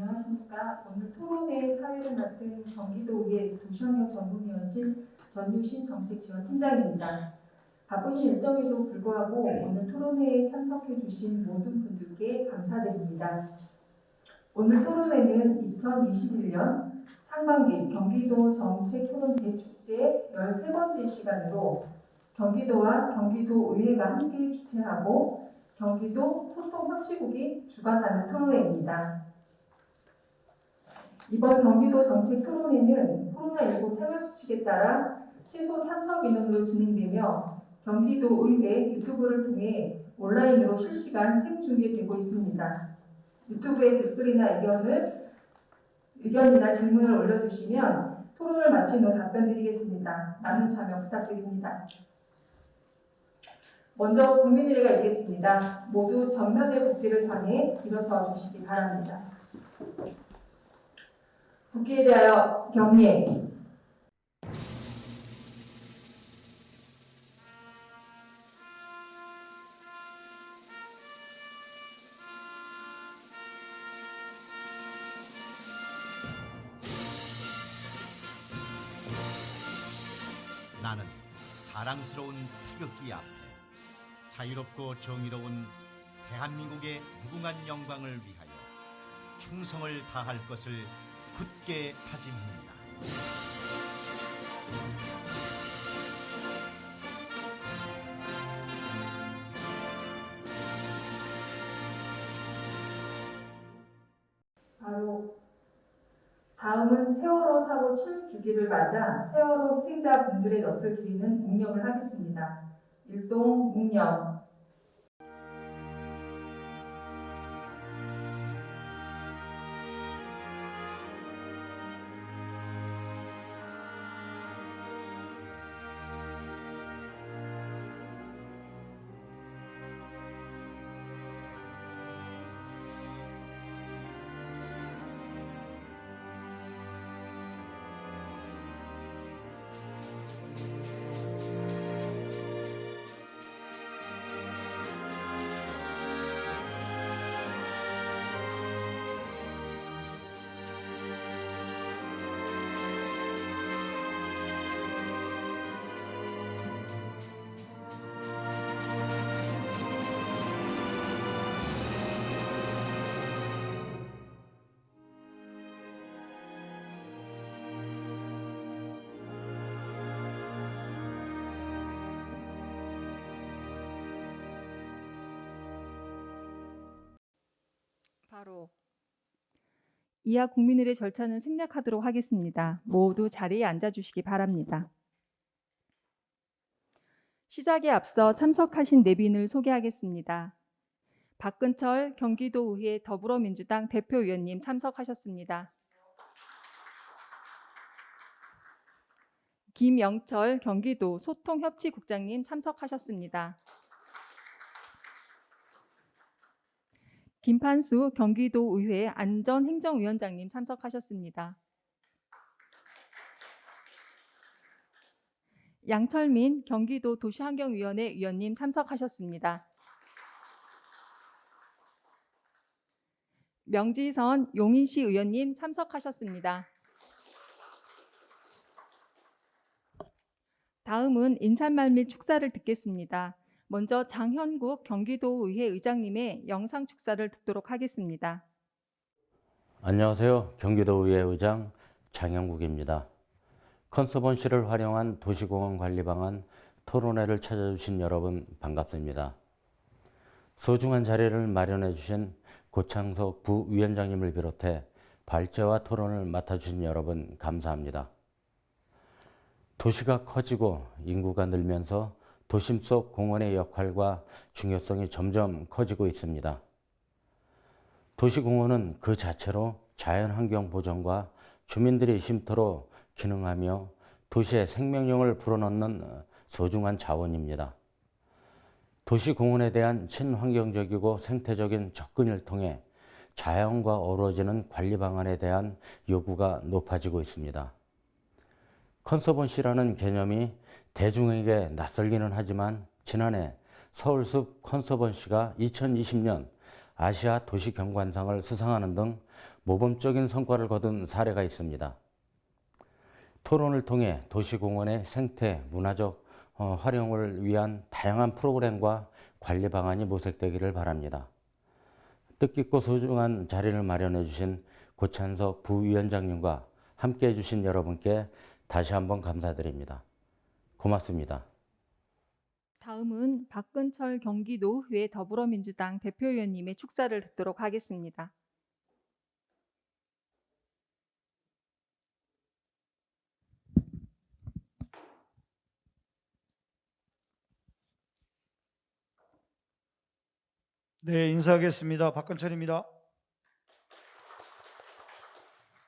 안녕하십니까. 오늘 토론회 사회를 맡은 경기도의회 도시환경 전문위원실 전유신 정책지원팀장입니다. 바쁘신 일정에도 불구하고 오늘 토론회에 참석해 주신 모든 분들께 감사드립니다. 오늘 토론회는 2021년 상반기 경기도 정책토론 대축제 13번째 시간으로 경기도와 경기도의회가 함께 주최하고 경기도 소통협치국이 주관하는 토론회입니다. 이번 경기도 정책 토론회는 코로나19 생활수칙에 따라 최소 참석 인원으로 진행되며 경기도의회 유튜브를 통해 온라인으로 실시간 생중계되고 있습니다. 유튜브에 댓글이나 의견이나 질문을 올려주시면 토론을 마친 후 답변 드리겠습니다. 많은 참여 부탁드립니다. 먼저 국민의례가 있겠습니다. 모두 전면의 국기를 향해 일어서 주시기 바랍니다. 국기에 대하여 경례. 나는 자랑스러운 태극기 앞에 자유롭고 정의로운 대한민국의 무궁한 영광을 위하여 충성을 다할 것을 굳게 다짐합니다. 바로 다음은 세월호 사고 7주기를 맞아 세월호 희생자분들의 넋을 기리는 묵념을 하겠습니다. 일동 묵념. 바로 이하 국민의례 절차는 생략하도록 하겠습니다. 모두 자리에 앉아주시기 바랍니다. 시작에 앞서 참석하신 내빈을 소개하겠습니다. 박근철 경기도의회 더불어민주당 대표위원님 참석하셨습니다. 김영철 경기도 소통협치국장님 참석하셨습니다. 김판수 경기도의회 안전행정위원장님 참석하셨습니다. 양철민 경기도 도시환경위원회 위원님 참석하셨습니다. 명지선 용인시 의원님 참석하셨습니다. 다음은 인사말 및 축사를 듣겠습니다. 먼저 장현국 경기도의회 의장님의 영상 축사를 듣도록 하겠습니다. 안녕하세요. 경기도의회 의장 장현국입니다. 컨서번시를 활용한 도시공원 관리 방안 토론회를 찾아주신 여러분 반갑습니다. 소중한 자리를 마련해 주신 고창석 부위원장님을 비롯해 발제와 토론을 맡아주신 여러분 감사합니다. 도시가 커지고 인구가 늘면서 도심 속 공원의 역할과 중요성이 점점 커지고 있습니다. 도시공원은 그 자체로 자연환경 보존과 주민들의 쉼터로 기능하며 도시의 생명력을 불어넣는 소중한 자원입니다. 도시공원에 대한 친환경적이고 생태적인 접근을 통해 자연과 어우러지는 관리 방안에 대한 요구가 높아지고 있습니다. 컨서번시라는 개념이 대중에게 낯설기는 하지만 지난해 서울숲 컨서번시가 2020년 아시아 도시경관상을 수상하는 등 모범적인 성과를 거둔 사례가 있습니다. 토론을 통해 도시공원의 생태, 문화적 활용을 위한 다양한 프로그램과 관리 방안이 모색되기를 바랍니다. 뜻깊고 소중한 자리를 마련해 주신 고찬석 부위원장님과 함께해 주신 여러분께 다시 한번 감사드립니다. 고맙습니다. 다음은 박근철 경기노후회 더불어민주당 대표위원님의 축사를 듣도록 하겠습니다. 네, 인사하겠습니다. 박근철입니다.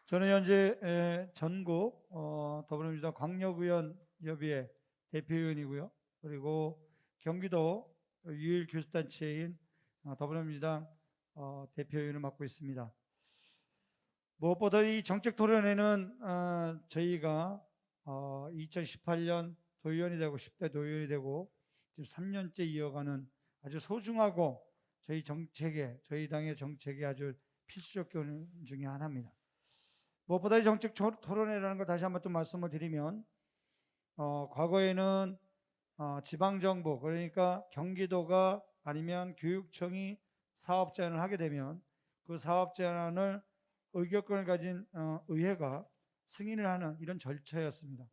저는 현재 전국 더불어민주당 광역의원협의회 대표위원이고요. 그리고 경기도 유일 교섭단체인 더불어민주당 대표위원을 맡고 있습니다. 무엇보다 이 정책토론회는 저희가 2018년 도의원이 되고 10대 도의원이 되고 지금 3년째 이어가는 아주 소중하고 저희 당의 정책에 아주 필수적 교훈 중에 하나입니다. 무엇보다 이 정책 토론회라는 걸 다시 한번 또 말씀을 드리면 과거에는 지방정부, 그러니까 경기도가 아니면 교육청이 사업 제안을 하게 되면 그 사업 제안을 의결권을 가진 의회가 승인을 하는 이런 절차였습니다.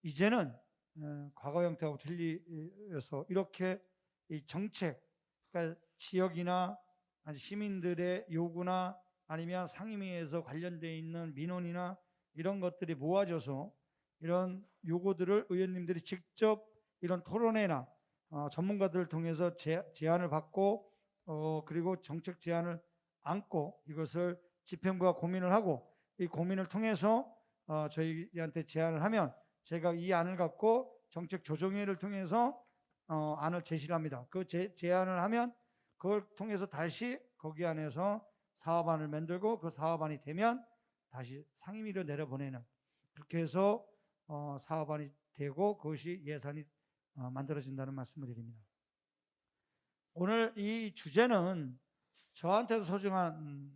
이제는 과거 형태하고 틀려서 이렇게 이 정책, 그러니까 지역이나 시민들의 요구나 아니면 상임위에서 관련되어 있는 민원이나 이런 것들이 모아져서 이런 요구들을 의원님들이 직접 이런 토론회나 전문가들을 통해서 제안을 받고 그리고 정책 제안을 안고 이것을 집행부가 고민을 하고 이 고민을 통해서 저희한테 제안을 하면 제가 이 안을 갖고 정책 조정회를 통해서 안을 제시를 합니다. 그 제안을 하면 그걸 통해서 다시 거기 안에서 사업안을 만들고 그 사업안이 되면 다시 상임위로 내려보내는, 그렇게 해서 사업안이 되고 그것이 예산이 만들어진다는 말씀을 드립니다. 오늘 이 주제는 저한테도 소중한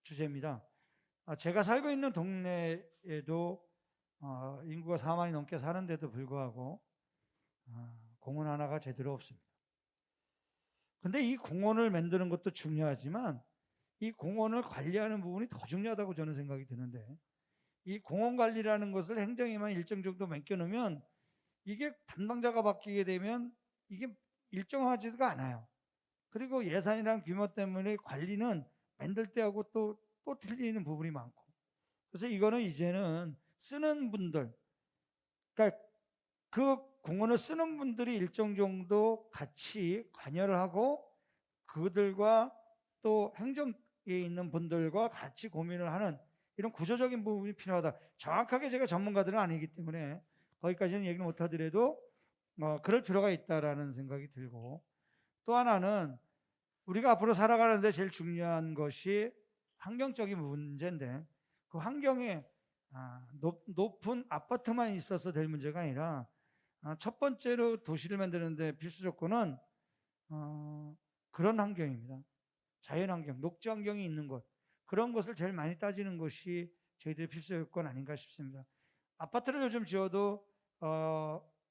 주제입니다. 제가 살고 있는 동네에도 인구가 4만이 넘게 사는데도 불구하고 공원 하나가 제대로 없습니다. 근데 이 공원을 만드는 것도 중요하지만 이 공원을 관리하는 부분이 더 중요하다고 저는 생각이 드는데, 이 공원 관리라는 것을 행정에만 일정 정도 맡겨놓으면 이게 담당자가 바뀌게 되면 이게 일정하지가 않아요. 그리고 예산이랑 규모 때문에 관리는 만들 때하고 또 틀리는 부분이 많고, 그래서 이거는 이제는 쓰는 분들, 그러니까 그 공원을 쓰는 분들이 일정 정도 같이 관여를 하고 그들과 또 행정에 있는 분들과 같이 고민을 하는 이런 구조적인 부분이 필요하다. 정확하게 제가 전문가들은 아니기 때문에 거기까지는 얘기를 못하더라도 그럴 필요가 있다라는 생각이 들고, 또 하나는 우리가 앞으로 살아가는데 제일 중요한 것이 환경적인 문제인데, 그 환경에 높은 아파트만 있어서 될 문제가 아니라 첫 번째로 도시를 만드는데 필수 조건은 그런 환경입니다. 자연환경, 녹지환경이 있는 것, 그런 것을 제일 많이 따지는 것이 저희들의 필수 요건 아닌가 싶습니다. 아파트를 요즘 지어도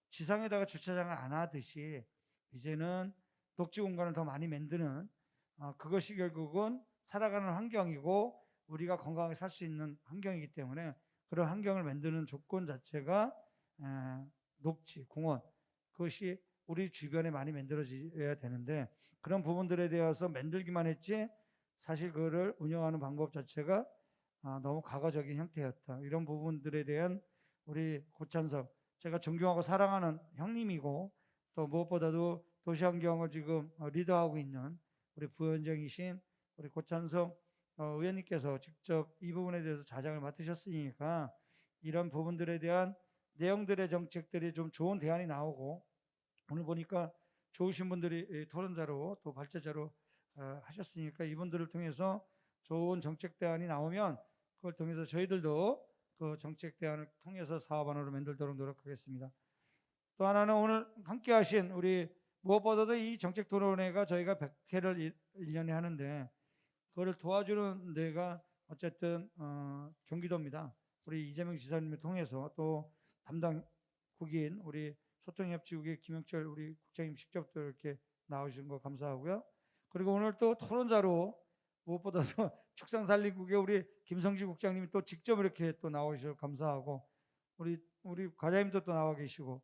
지상에다가 주차장을 안 하듯이 이제는 녹지 공간을 더 많이 만드는 그것이 결국은 살아가는 환경이고 우리가 건강하게 살 수 있는 환경이기 때문에 그런 환경을 만드는 조건 자체가 녹지, 공원, 그것이 우리 주변에 많이 만들어져야 되는데, 그런 부분들에 대해서 만들기만 했지 사실 그거를 운영하는 방법 자체가 너무 과거적인 형태였다. 이런 부분들에 대한 우리 고찬석, 제가 존경하고 사랑하는 형님이고 또 무엇보다도 도시환경을 지금 리더하고 있는 우리 부위원장이신 우리 고찬석 의원님께서 직접 이 부분에 대해서 자장을 맡으셨으니까 이런 부분들에 대한 내용들의 정책들이 좀 좋은 대안이 나오고, 오늘 보니까 좋으신 분들이 토론자로 또 발제자로 하셨으니까 이분들을 통해서 좋은 정책 대안이 나오면 그걸 통해서 저희들도 그 정책 대안을 통해서 사업안으로 만들도록 노력하겠습니다. 또 하나는 오늘 함께 하신 우리 무엇보다도 이 정책 토론회가 저희가 100회를 1년에 하는데 그거를 도와주는 데가 어쨌든 경기도입니다. 우리 이재명 지사님을 통해서 또 담당 국인 우리 소통협치국의 김영철 우리 국장님 직접 또 이렇게 나오신 거 감사하고요. 그리고 오늘 또 토론자로 무엇보다도 축산산림국의 우리 김성지 국장님이 또 직접 이렇게 또 나오셔서 감사하고 우리 과장님도 또 나와 계시고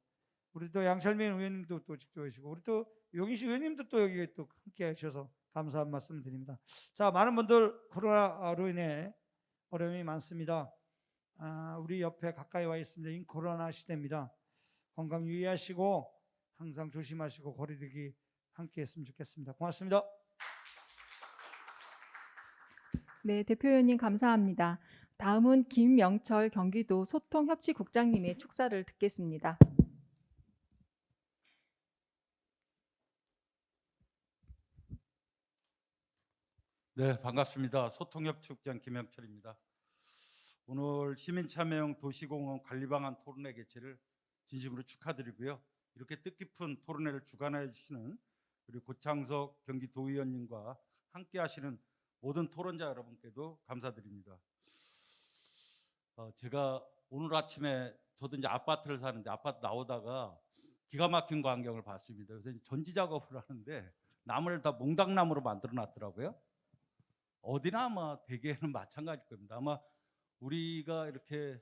우리 또 양철민 의원님도 또 직접 오시고 우리 또 용인시 의원님도 또 여기 또 함께 하셔서 감사한 말씀 드립니다. 자, 많은 분들 코로나로 인해 어려움이 많습니다. 우리 옆에 가까이 와 있습니다. 이 코로나 시대입니다. 건강 유의하시고 항상 조심하시고 거리두기 함께 했으면 좋겠습니다. 고맙습니다. 네, 대표 의원님 감사합니다. 다음은 김명철 경기도 소통협치국장님의 축사를 듣겠습니다. 네, 반갑습니다. 소통협치국장 김영철입니다. 오늘 시민참여형 도시공원 관리방안 토론회 개최를 진심으로 축하드리고요. 이렇게 뜻깊은 토론회를 주관해 주시는 우리 고창석 경기도의원님과 함께 하시는 모든 토론자 여러분께도 감사드립니다. 제가 오늘 아침에 저도 이제 아파트를 사는데 아파트 나오다가 기가 막힌 광경을 봤습니다. 그래서 전지 작업을 하는데 나무를 다 몽당나무로 만들어 놨더라고요. 어디나 아마 대개는 마찬가지일 겁니다. 아마 우리가 이렇게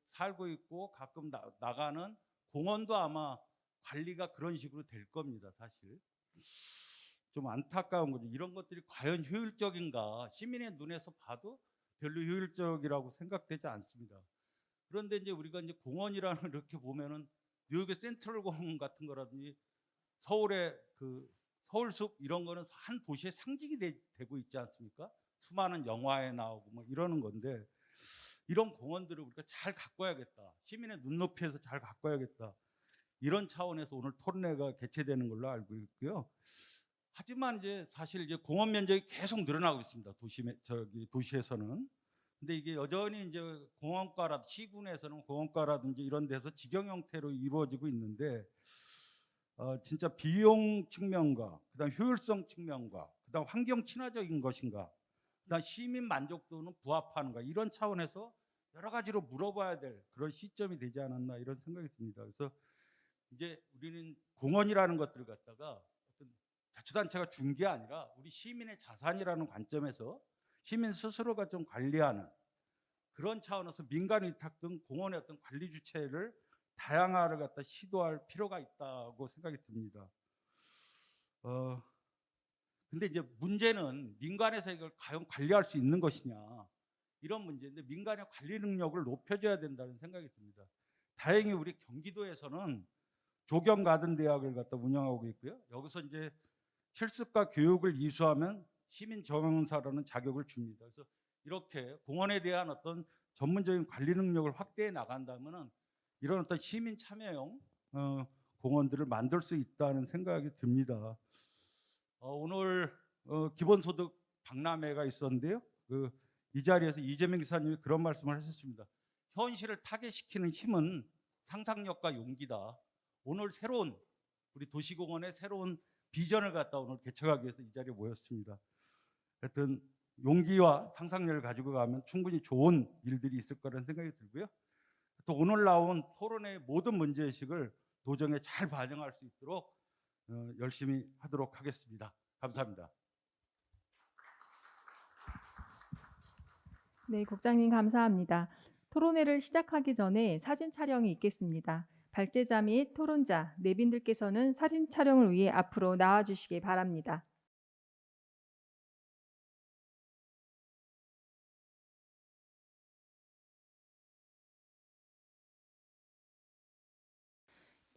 살고 있고 가끔 나가는 공원도 아마 관리가 그런 식으로 될 겁니다. 사실 좀 안타까운 거죠. 이런 것들이 과연 효율적인가? 시민의 눈에서 봐도 별로 효율적이라고 생각되지 않습니다. 그런데 이제 우리가 이제 공원이라는 이렇게 보면은 뉴욕의 센트럴 공원 같은 거라든지 서울의 서울숲 이런 거는 한 도시의 상징이 되고 있지 않습니까? 수많은 영화에 나오고 뭐 이러는 건데 이런 공원들을 우리가 잘 가꿔야겠다. 시민의 눈높이에서 잘 가꿔야겠다. 이런 차원에서 오늘 토론회가 개최되는 걸로 알고 있고요. 하지만 이제 사실 이제 공원 면적이 계속 늘어나고 있습니다. 도시에서는. 근데 이게 여전히 이제 공원가라든지 시군에서는 공원가라든지 이런 데서 직영 형태로 이루어지고 있는데 진짜 비용 측면과 그다음 효율성 측면과 그다음 환경 친화적인 것인가 그다음 시민 만족도는 부합하는가 이런 차원에서 여러 가지로 물어봐야 될 그런 시점이 되지 않았나 이런 생각이 듭니다. 그래서 이제 우리는 공원이라는 것들을 갖다가 어떤 자치단체가 준 게 아니라 우리 시민의 자산이라는 관점에서 시민 스스로가 좀 관리하는 그런 차원에서 민간 위탁 등 공원의 어떤 관리 주체를 다양화를 갖다 시도할 필요가 있다고 생각이 듭니다. 근데 이제 문제는 민간에서 이걸 과연 관리할 수 있는 것이냐 이런 문제인데 민간의 관리 능력을 높여줘야 된다는 생각이 듭니다. 다행히 우리 경기도에서는 조경 가든 대학을 갖다 운영하고 있고요. 여기서 이제 실습과 교육을 이수하면 시민 정원사라는 자격을 줍니다. 그래서 이렇게 공원에 대한 어떤 전문적인 관리 능력을 확대해 나간다면은 이런 어떤 시민 참여형 공원들을 만들 수 있다는 생각이 듭니다. 오늘 기본소득 박람회가 있었는데요. 이 자리에서 이재명 기사님이 그런 말씀을 하셨습니다. 현실을 타개시키는 힘은 상상력과 용기다. 오늘 새로운 우리 도시공원의 새로운 비전을 갖다 오늘 개척하기 위해서 이 자리에 모였습니다. 하여튼 용기와 상상력을 가지고 가면 충분히 좋은 일들이 있을 거라는 생각이 들고요. 또 오늘 나온 토론의 모든 문제의식을 도정에 잘 반영할 수 있도록 열심히 하도록 하겠습니다. 감사합니다. 네, 국장님 감사합니다. 토론회를 시작하기 전에 사진 촬영이 있겠습니다. 발제자 및 토론자, 내빈들께서는 사진 촬영을 위해 앞으로 나와주시기 바랍니다.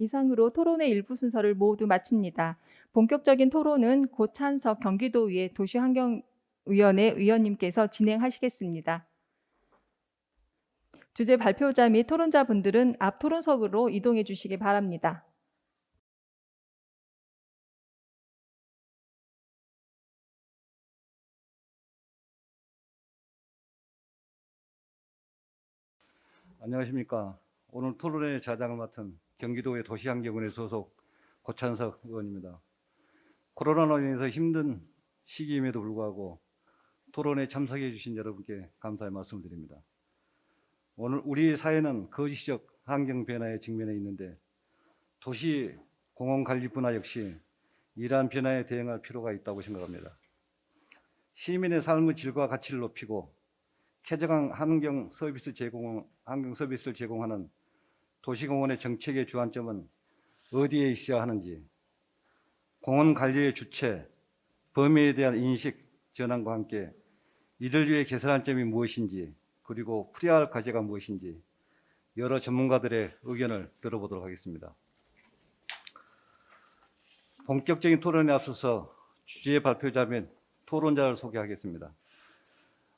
이상으로 토론회 일부 순서를 모두 마칩니다. 본격적인 토론은 고찬석 경기도의회 도시환경위원회 의원님께서 진행하시겠습니다. 주제 발표자 및 토론자분들은 앞 토론석으로 이동해 주시기 바랍니다. 안녕하십니까. 오늘 토론회 자장을 맡은 경기도의 도시환경위원회 소속 고찬석 의원입니다. 코로나로 인해서 힘든 시기임에도 불구하고 토론에 참석해 주신 여러분께 감사의 말씀을 드립니다. 오늘 우리 사회는 거시적 환경 변화에 직면해 있는데 도시 공원 관리 분야 역시 이러한 변화에 대응할 필요가 있다고 생각합니다. 시민의 삶의 질과 가치를 높이고 쾌적한 환경 서비스를 제공하는 도시공원의 정책의 주안점은 어디에 있어야 하는지, 공원 관리의 주체, 범위에 대한 인식 전환과 함께 이를 위해 개선할 점이 무엇인지, 그리고 풀어야 할 과제가 무엇인지 여러 전문가들의 의견을 들어보도록 하겠습니다. 본격적인 토론에 앞서서 주제 발표자 및 토론자를 소개하겠습니다.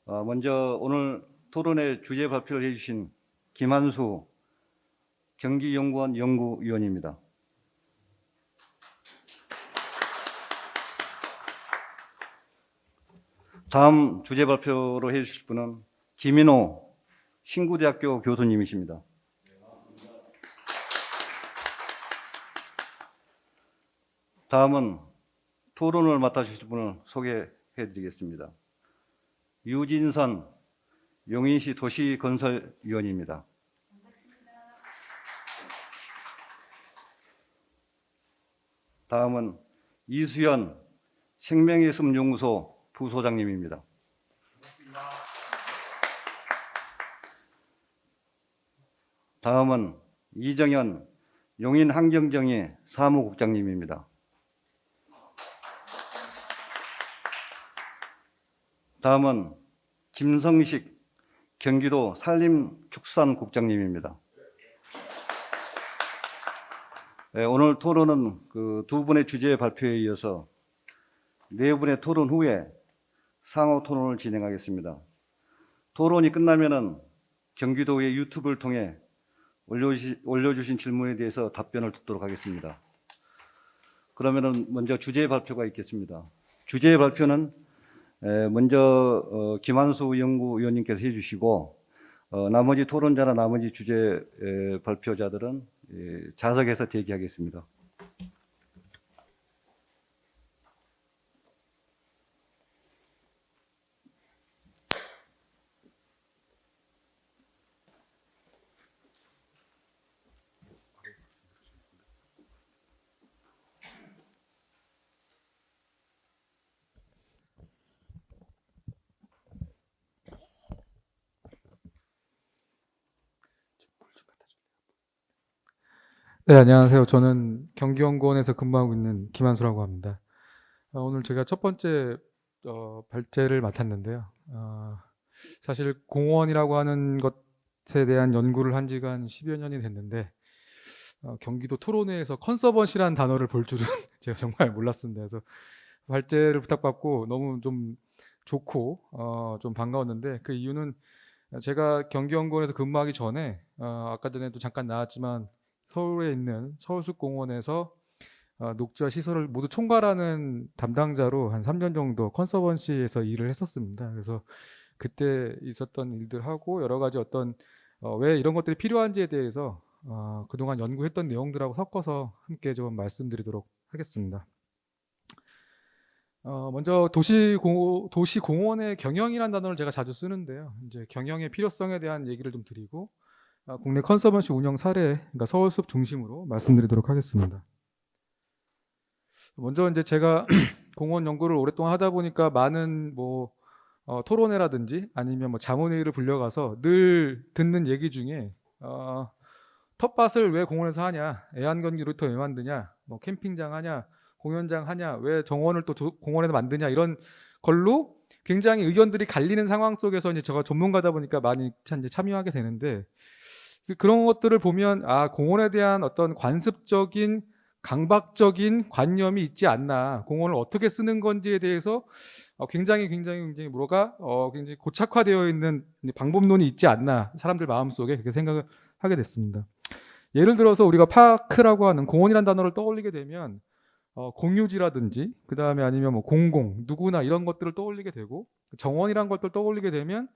먼저 오늘 토론의 주제 발표를 해주신 김한수 경기연구원 연구위원입니다. 다음 주제 발표로 해주실 분은 김인호 신구대학교 교수님이십니다. 다음은 토론을 맡아주실 분을 소개해 드리겠습니다. 유진선 용인시 도시건설위원입니다. 다음은 이수연 생명예술연구소 부소장님입니다. 다음은 이정현 용인환경정의 사무국장님입니다. 다음은 김성식 경기도 산림축산국장님입니다. 네, 오늘 토론은 두 분의 주제 발표에 이어서 네 분의 토론 후에 상호 토론을 진행하겠습니다. 토론이 끝나면은 경기도의 유튜브를 통해 올려주신 질문에 대해서 답변을 듣도록 하겠습니다. 그러면은 먼저 주제 발표가 있겠습니다. 주제 발표는 먼저 김한수 연구위원님께서 해주시고 나머지 토론자나 나머지 주제 발표자들은 좌석에서 대기하겠습니다. 네, 안녕하세요. 저는 경기연구원에서 근무하고 있는 김한수라고 합니다. 오늘 제가 첫 번째 발제를 맡았는데요. 사실 공원이라고 하는 것에 대한 연구를 한 지가 한 10여 년이 됐는데 경기도 토론회에서 컨서번시라는 단어를 볼 줄은 제가 정말 몰랐습니다. 그래서 발제를 부탁받고 너무 좀 좋고 좀 반가웠는데 그 이유는 제가 경기연구원에서 근무하기 전에 아까 전에도 잠깐 나왔지만 서울에 있는 서울숲공원에서 녹지와 시설을 모두 총괄하는 담당자로 한 3년 정도 컨서번시에서 일을 했었습니다. 그래서 그때 있었던 일들하고 여러 가지 어떤 왜 이런 것들이 필요한지에 대해서 그동안 연구했던 내용들하고 섞어서 함께 좀 말씀드리도록 하겠습니다. 먼저 도시공원의 경영이라는 단어를 제가 자주 쓰는데요. 이제 경영의 필요성에 대한 얘기를 좀 드리고 국내 컨서번시 운영 사례, 그러니까 서울숲 중심으로 말씀드리도록 하겠습니다. 먼저 이제 제가 공원 연구를 오랫동안 하다 보니까 많은 토론회라든지 아니면 자문회의를 불려가서 늘 듣는 얘기 중에 텃밭을 왜 공원에서 하냐, 애완견 놀이터 왜 만드냐, 캠핑장 하냐, 공연장 하냐, 왜 정원을 또 공원에서 만드냐, 이런 걸로 굉장히 의견들이 갈리는 상황 속에서 이제 제가 전문가다 보니까 많이 이제 참여하게 되는데 그런 것들을 보면 공원에 대한 어떤 관습적인 강박적인 관념이 있지 않나, 공원을 어떻게 쓰는 건지에 대해서 굉장히 뭐가 굉장히 고착화되어 있는 방법론이 있지 않나, 사람들 마음속에 그렇게 생각을 하게 됐습니다. 예를 들어서 우리가 파크라고 하는 공원이라는 단어를 떠올리게 되면 공유지라든지 그 다음에 아니면 공공, 누구나 이런 것들을 떠올리게 되고, 정원이라는 것들을 떠올리게 되면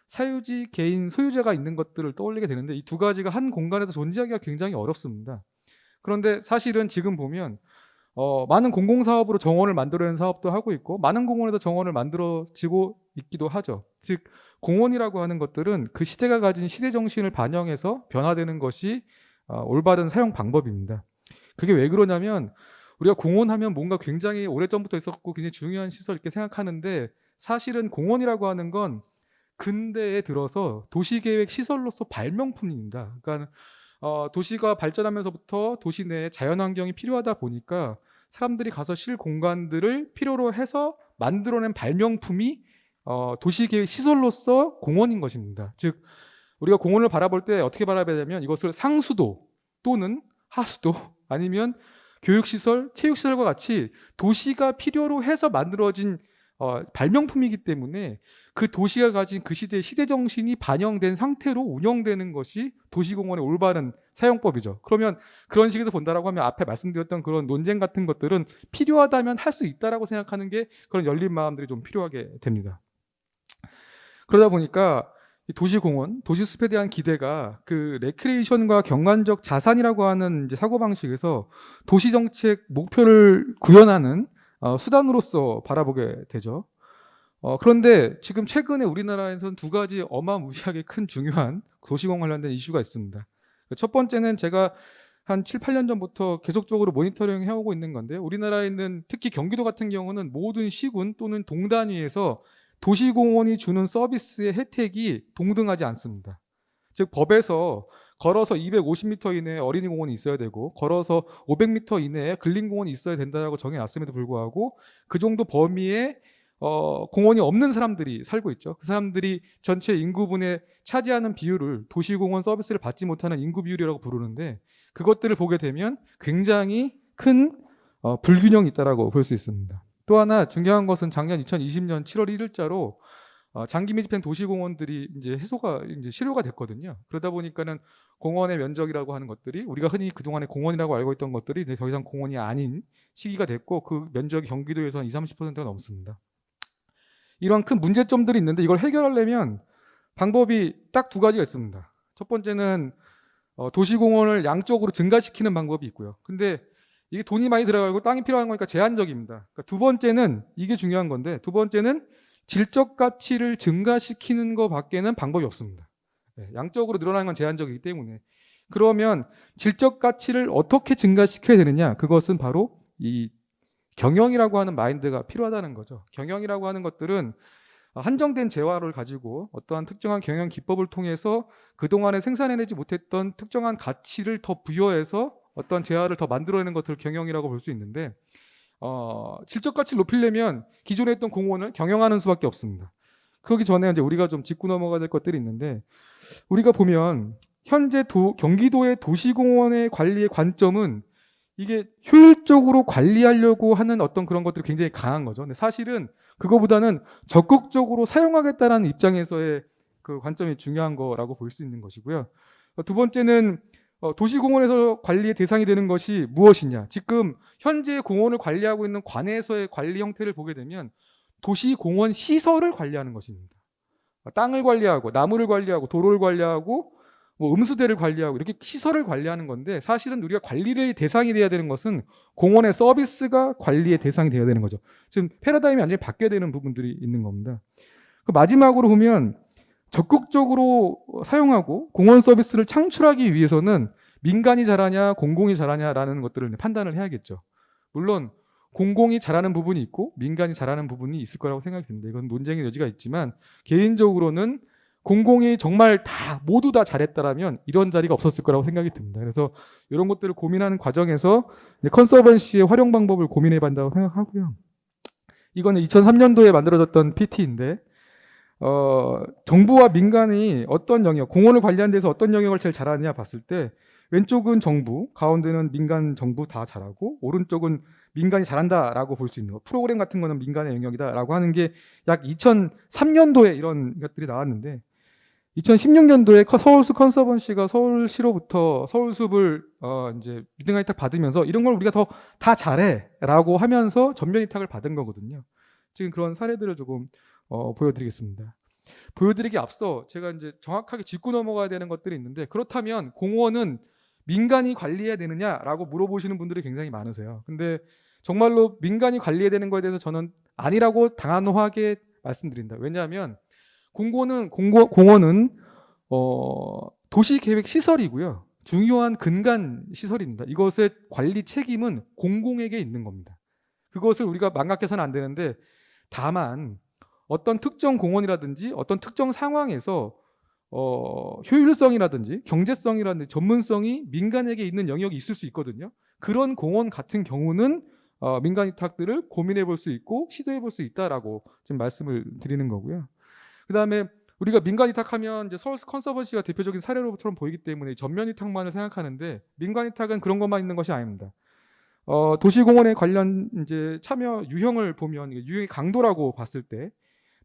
사유지, 개인 소유자가 있는 것들을 떠올리게 되는데 이 두 가지가 한 공간에서 존재하기가 굉장히 어렵습니다. 그런데 사실은 지금 보면 많은 공공사업으로 정원을 만들어내는 사업도 하고 있고 많은 공원에서 정원을 만들어지고 있기도 하죠. 즉 공원이라고 하는 것들은 그 시대가 가진 시대 정신을 반영해서 변화되는 것이 올바른 사용 방법입니다. 그게 왜 그러냐면 우리가 공원하면 뭔가 굉장히 오래전부터 있었고 굉장히 중요한 시설 이렇게 생각하는데 사실은 공원이라고 하는 건 근대에 들어서 도시계획 시설로서 발명품입니다. 그러니까 도시가 발전하면서부터 도시 내에 자연환경이 필요하다 보니까 사람들이 가서 쉴 공간들을 필요로 해서 만들어낸 발명품이 도시계획 시설로서 공원인 것입니다. 즉 우리가 공원을 바라볼 때 어떻게 바라봐야 되냐면 이것을 상수도 또는 하수도 아니면 교육시설, 체육시설과 같이 도시가 필요로 해서 만들어진 발명품이기 때문에 그 도시가 가진 그 시대의 시대정신이 반영된 상태로 운영되는 것이 도시공원의 올바른 사용법이죠. 그러면 그런 식에서 본다라고 하면 앞에 말씀드렸던 그런 논쟁 같은 것들은 필요하다면 할 수 있다라고 생각하는 게 그런 열린 마음들이 좀 필요하게 됩니다. 그러다 보니까 이 도시공원, 도시숲에 대한 기대가 그 레크레이션과 경관적 자산이라고 하는 이제 사고방식에서 도시정책 목표를 구현하는 수단으로서 바라보게 되죠. 그런데 지금 최근에 우리나라에서는 두 가지 어마무시하게 큰 중요한 도시공원 관련된 이슈가 있습니다. 첫 번째는 제가 한 7, 8년 전부터 계속적으로 모니터링 해오고 있는 건데 우리나라에 있는 특히 경기도 같은 경우는 모든 시군 또는 동단위에서 도시공원이 주는 서비스의 혜택이 동등하지 않습니다. 즉 법에서 걸어서 250m 이내에 어린이공원이 있어야 되고 걸어서 500m 이내에 근린공원이 있어야 된다고 정해놨음에도 불구하고 그 정도 범위에 공원이 없는 사람들이 살고 있죠. 그 사람들이 전체 인구분에 차지하는 비율을 도시공원 서비스를 받지 못하는 인구 비율이라고 부르는데 그것들을 보게 되면 굉장히 큰 불균형이 있다고 볼 수 있습니다. 또 하나 중요한 것은 작년 2020년 7월 1일자로 장기 밀집된 도시공원들이 이제 실효가 됐거든요. 그러다 보니까는 공원의 면적이라고 하는 것들이 우리가 흔히 그동안에 공원이라고 알고 있던 것들이 이제 더 이상 공원이 아닌 시기가 됐고 그 면적이 경기도에서 한 20-30%가 넘습니다. 이런 큰 문제점들이 있는데 이걸 해결하려면 방법이 딱 두 가지가 있습니다. 첫 번째는 도시공원을 양적으로 증가시키는 방법이 있고요. 근데 이게 돈이 많이 들어가고 땅이 필요한 거니까 제한적입니다. 그러니까 두 번째는 이게 중요한 건데 두 번째는 질적 가치를 증가시키는 것밖에는 방법이 없습니다. 양적으로 늘어나는 건 제한적이기 때문에 그러면 질적 가치를 어떻게 증가시켜야 되느냐 그것은 바로 이 경영이라고 하는 마인드가 필요하다는 거죠. 경영이라고 하는 것들은 한정된 재화를 가지고 어떠한 특정한 경영 기법을 통해서 그동안에 생산해내지 못했던 특정한 가치를 더 부여해서 어떤 재화를 더 만들어내는 것을 경영이라고 볼 수 있는데 질적 가치를 높이려면 기존에 있던 공원을 경영하는 수밖에 없습니다. 그러기 전에 이제 우리가 좀 짚고 넘어가야 될 것들이 있는데 우리가 보면 현재 경기도의 도시공원의 관리의 관점은 이게 효율적으로 관리하려고 하는 어떤 그런 것들이 굉장히 강한 거죠. 근데 사실은 그거보다는 적극적으로 사용하겠다는 입장에서의 그 관점이 중요한 거라고 볼 수 있는 것이고요. 두 번째는 도시공원에서 관리의 대상이 되는 것이 무엇이냐. 지금 현재 공원을 관리하고 있는 관에서의 관리 형태를 보게 되면 도시공원 시설을 관리하는 것입니다. 땅을 관리하고 나무를 관리하고 도로를 관리하고 뭐 음수대를 관리하고 이렇게 시설을 관리하는 건데 사실은 우리가 관리의 대상이 돼야 되는 것은 공원의 서비스가 관리의 대상이 돼야 되는 거죠. 지금 패러다임이 완전히 바뀌어야 되는 부분들이 있는 겁니다. 마지막으로 보면 적극적으로 사용하고 공원 서비스를 창출하기 위해서는 민간이 잘하냐 공공이 잘하냐라는 것들을 판단을 해야겠죠. 물론 공공이 잘하는 부분이 있고 민간이 잘하는 부분이 있을 거라고 생각이 듭니다. 이건 논쟁의 여지가 있지만 개인적으로는 공공이 정말 모두 다 잘했다라면 이런 자리가 없었을 거라고 생각이 듭니다. 그래서 이런 것들을 고민하는 과정에서 컨서번시의 활용 방법을 고민해 본다고 생각하고요. 이거는 2003년도에 만들어졌던 PT인데 정부와 민간이 어떤 영역, 공원을 관리하는 데서 어떤 영역을 제일 잘하느냐 봤을 때 왼쪽은 정부, 가운데는 민간 정부 다 잘하고 오른쪽은 민간이 잘한다라고 볼 수 있는 거. 프로그램 같은 거는 민간의 영역이다라고 하는 게 약 2003년도에 이런 것들이 나왔는데 2016년도에 서울숲 컨서번시가 서울시로부터 서울숲을 이제 미등 혜택 받으면서 이런 걸 우리가 다 잘해라고 하면서 전면 위탁을 받은 거거든요. 지금 그런 사례들을 조금 보여드리겠습니다. 보여드리기 앞서 제가 이제 정확하게 짚고 넘어가야 되는 것들이 있는데 그렇다면 공원은 민간이 관리해야 되느냐라고 물어보시는 분들이 굉장히 많으세요. 근데 정말로 민간이 관리해야 되는 거에 대해서 저는 아니라고 단호하게 말씀드린다. 왜냐하면 공원은 도시계획 시설이고요. 중요한 근간 시설입니다. 이것의 관리 책임은 공공에게 있는 겁니다. 그것을 우리가 망각해서는 안 되는데, 다만 어떤 특정 공원이라든지 어떤 특정 상황에서 효율성이라든지 경제성이라든지 전문성이 민간에게 있는 영역이 있을 수 있거든요. 그런 공원 같은 경우는 민간 위탁들을 고민해 볼 수 있고 시도해 볼 수 있다라고 지금 말씀을 드리는 거고요. 그다음에 우리가 민간 위탁하면 이제 서울 컨서번시가 대표적인 사례로처럼 보이기 때문에 전면 위탁만을 생각하는데, 민간 위탁은 그런 것만 있는 것이 아닙니다. 도시공원에 관련 이제 참여 유형을 보면 유형의 강도라고 봤을 때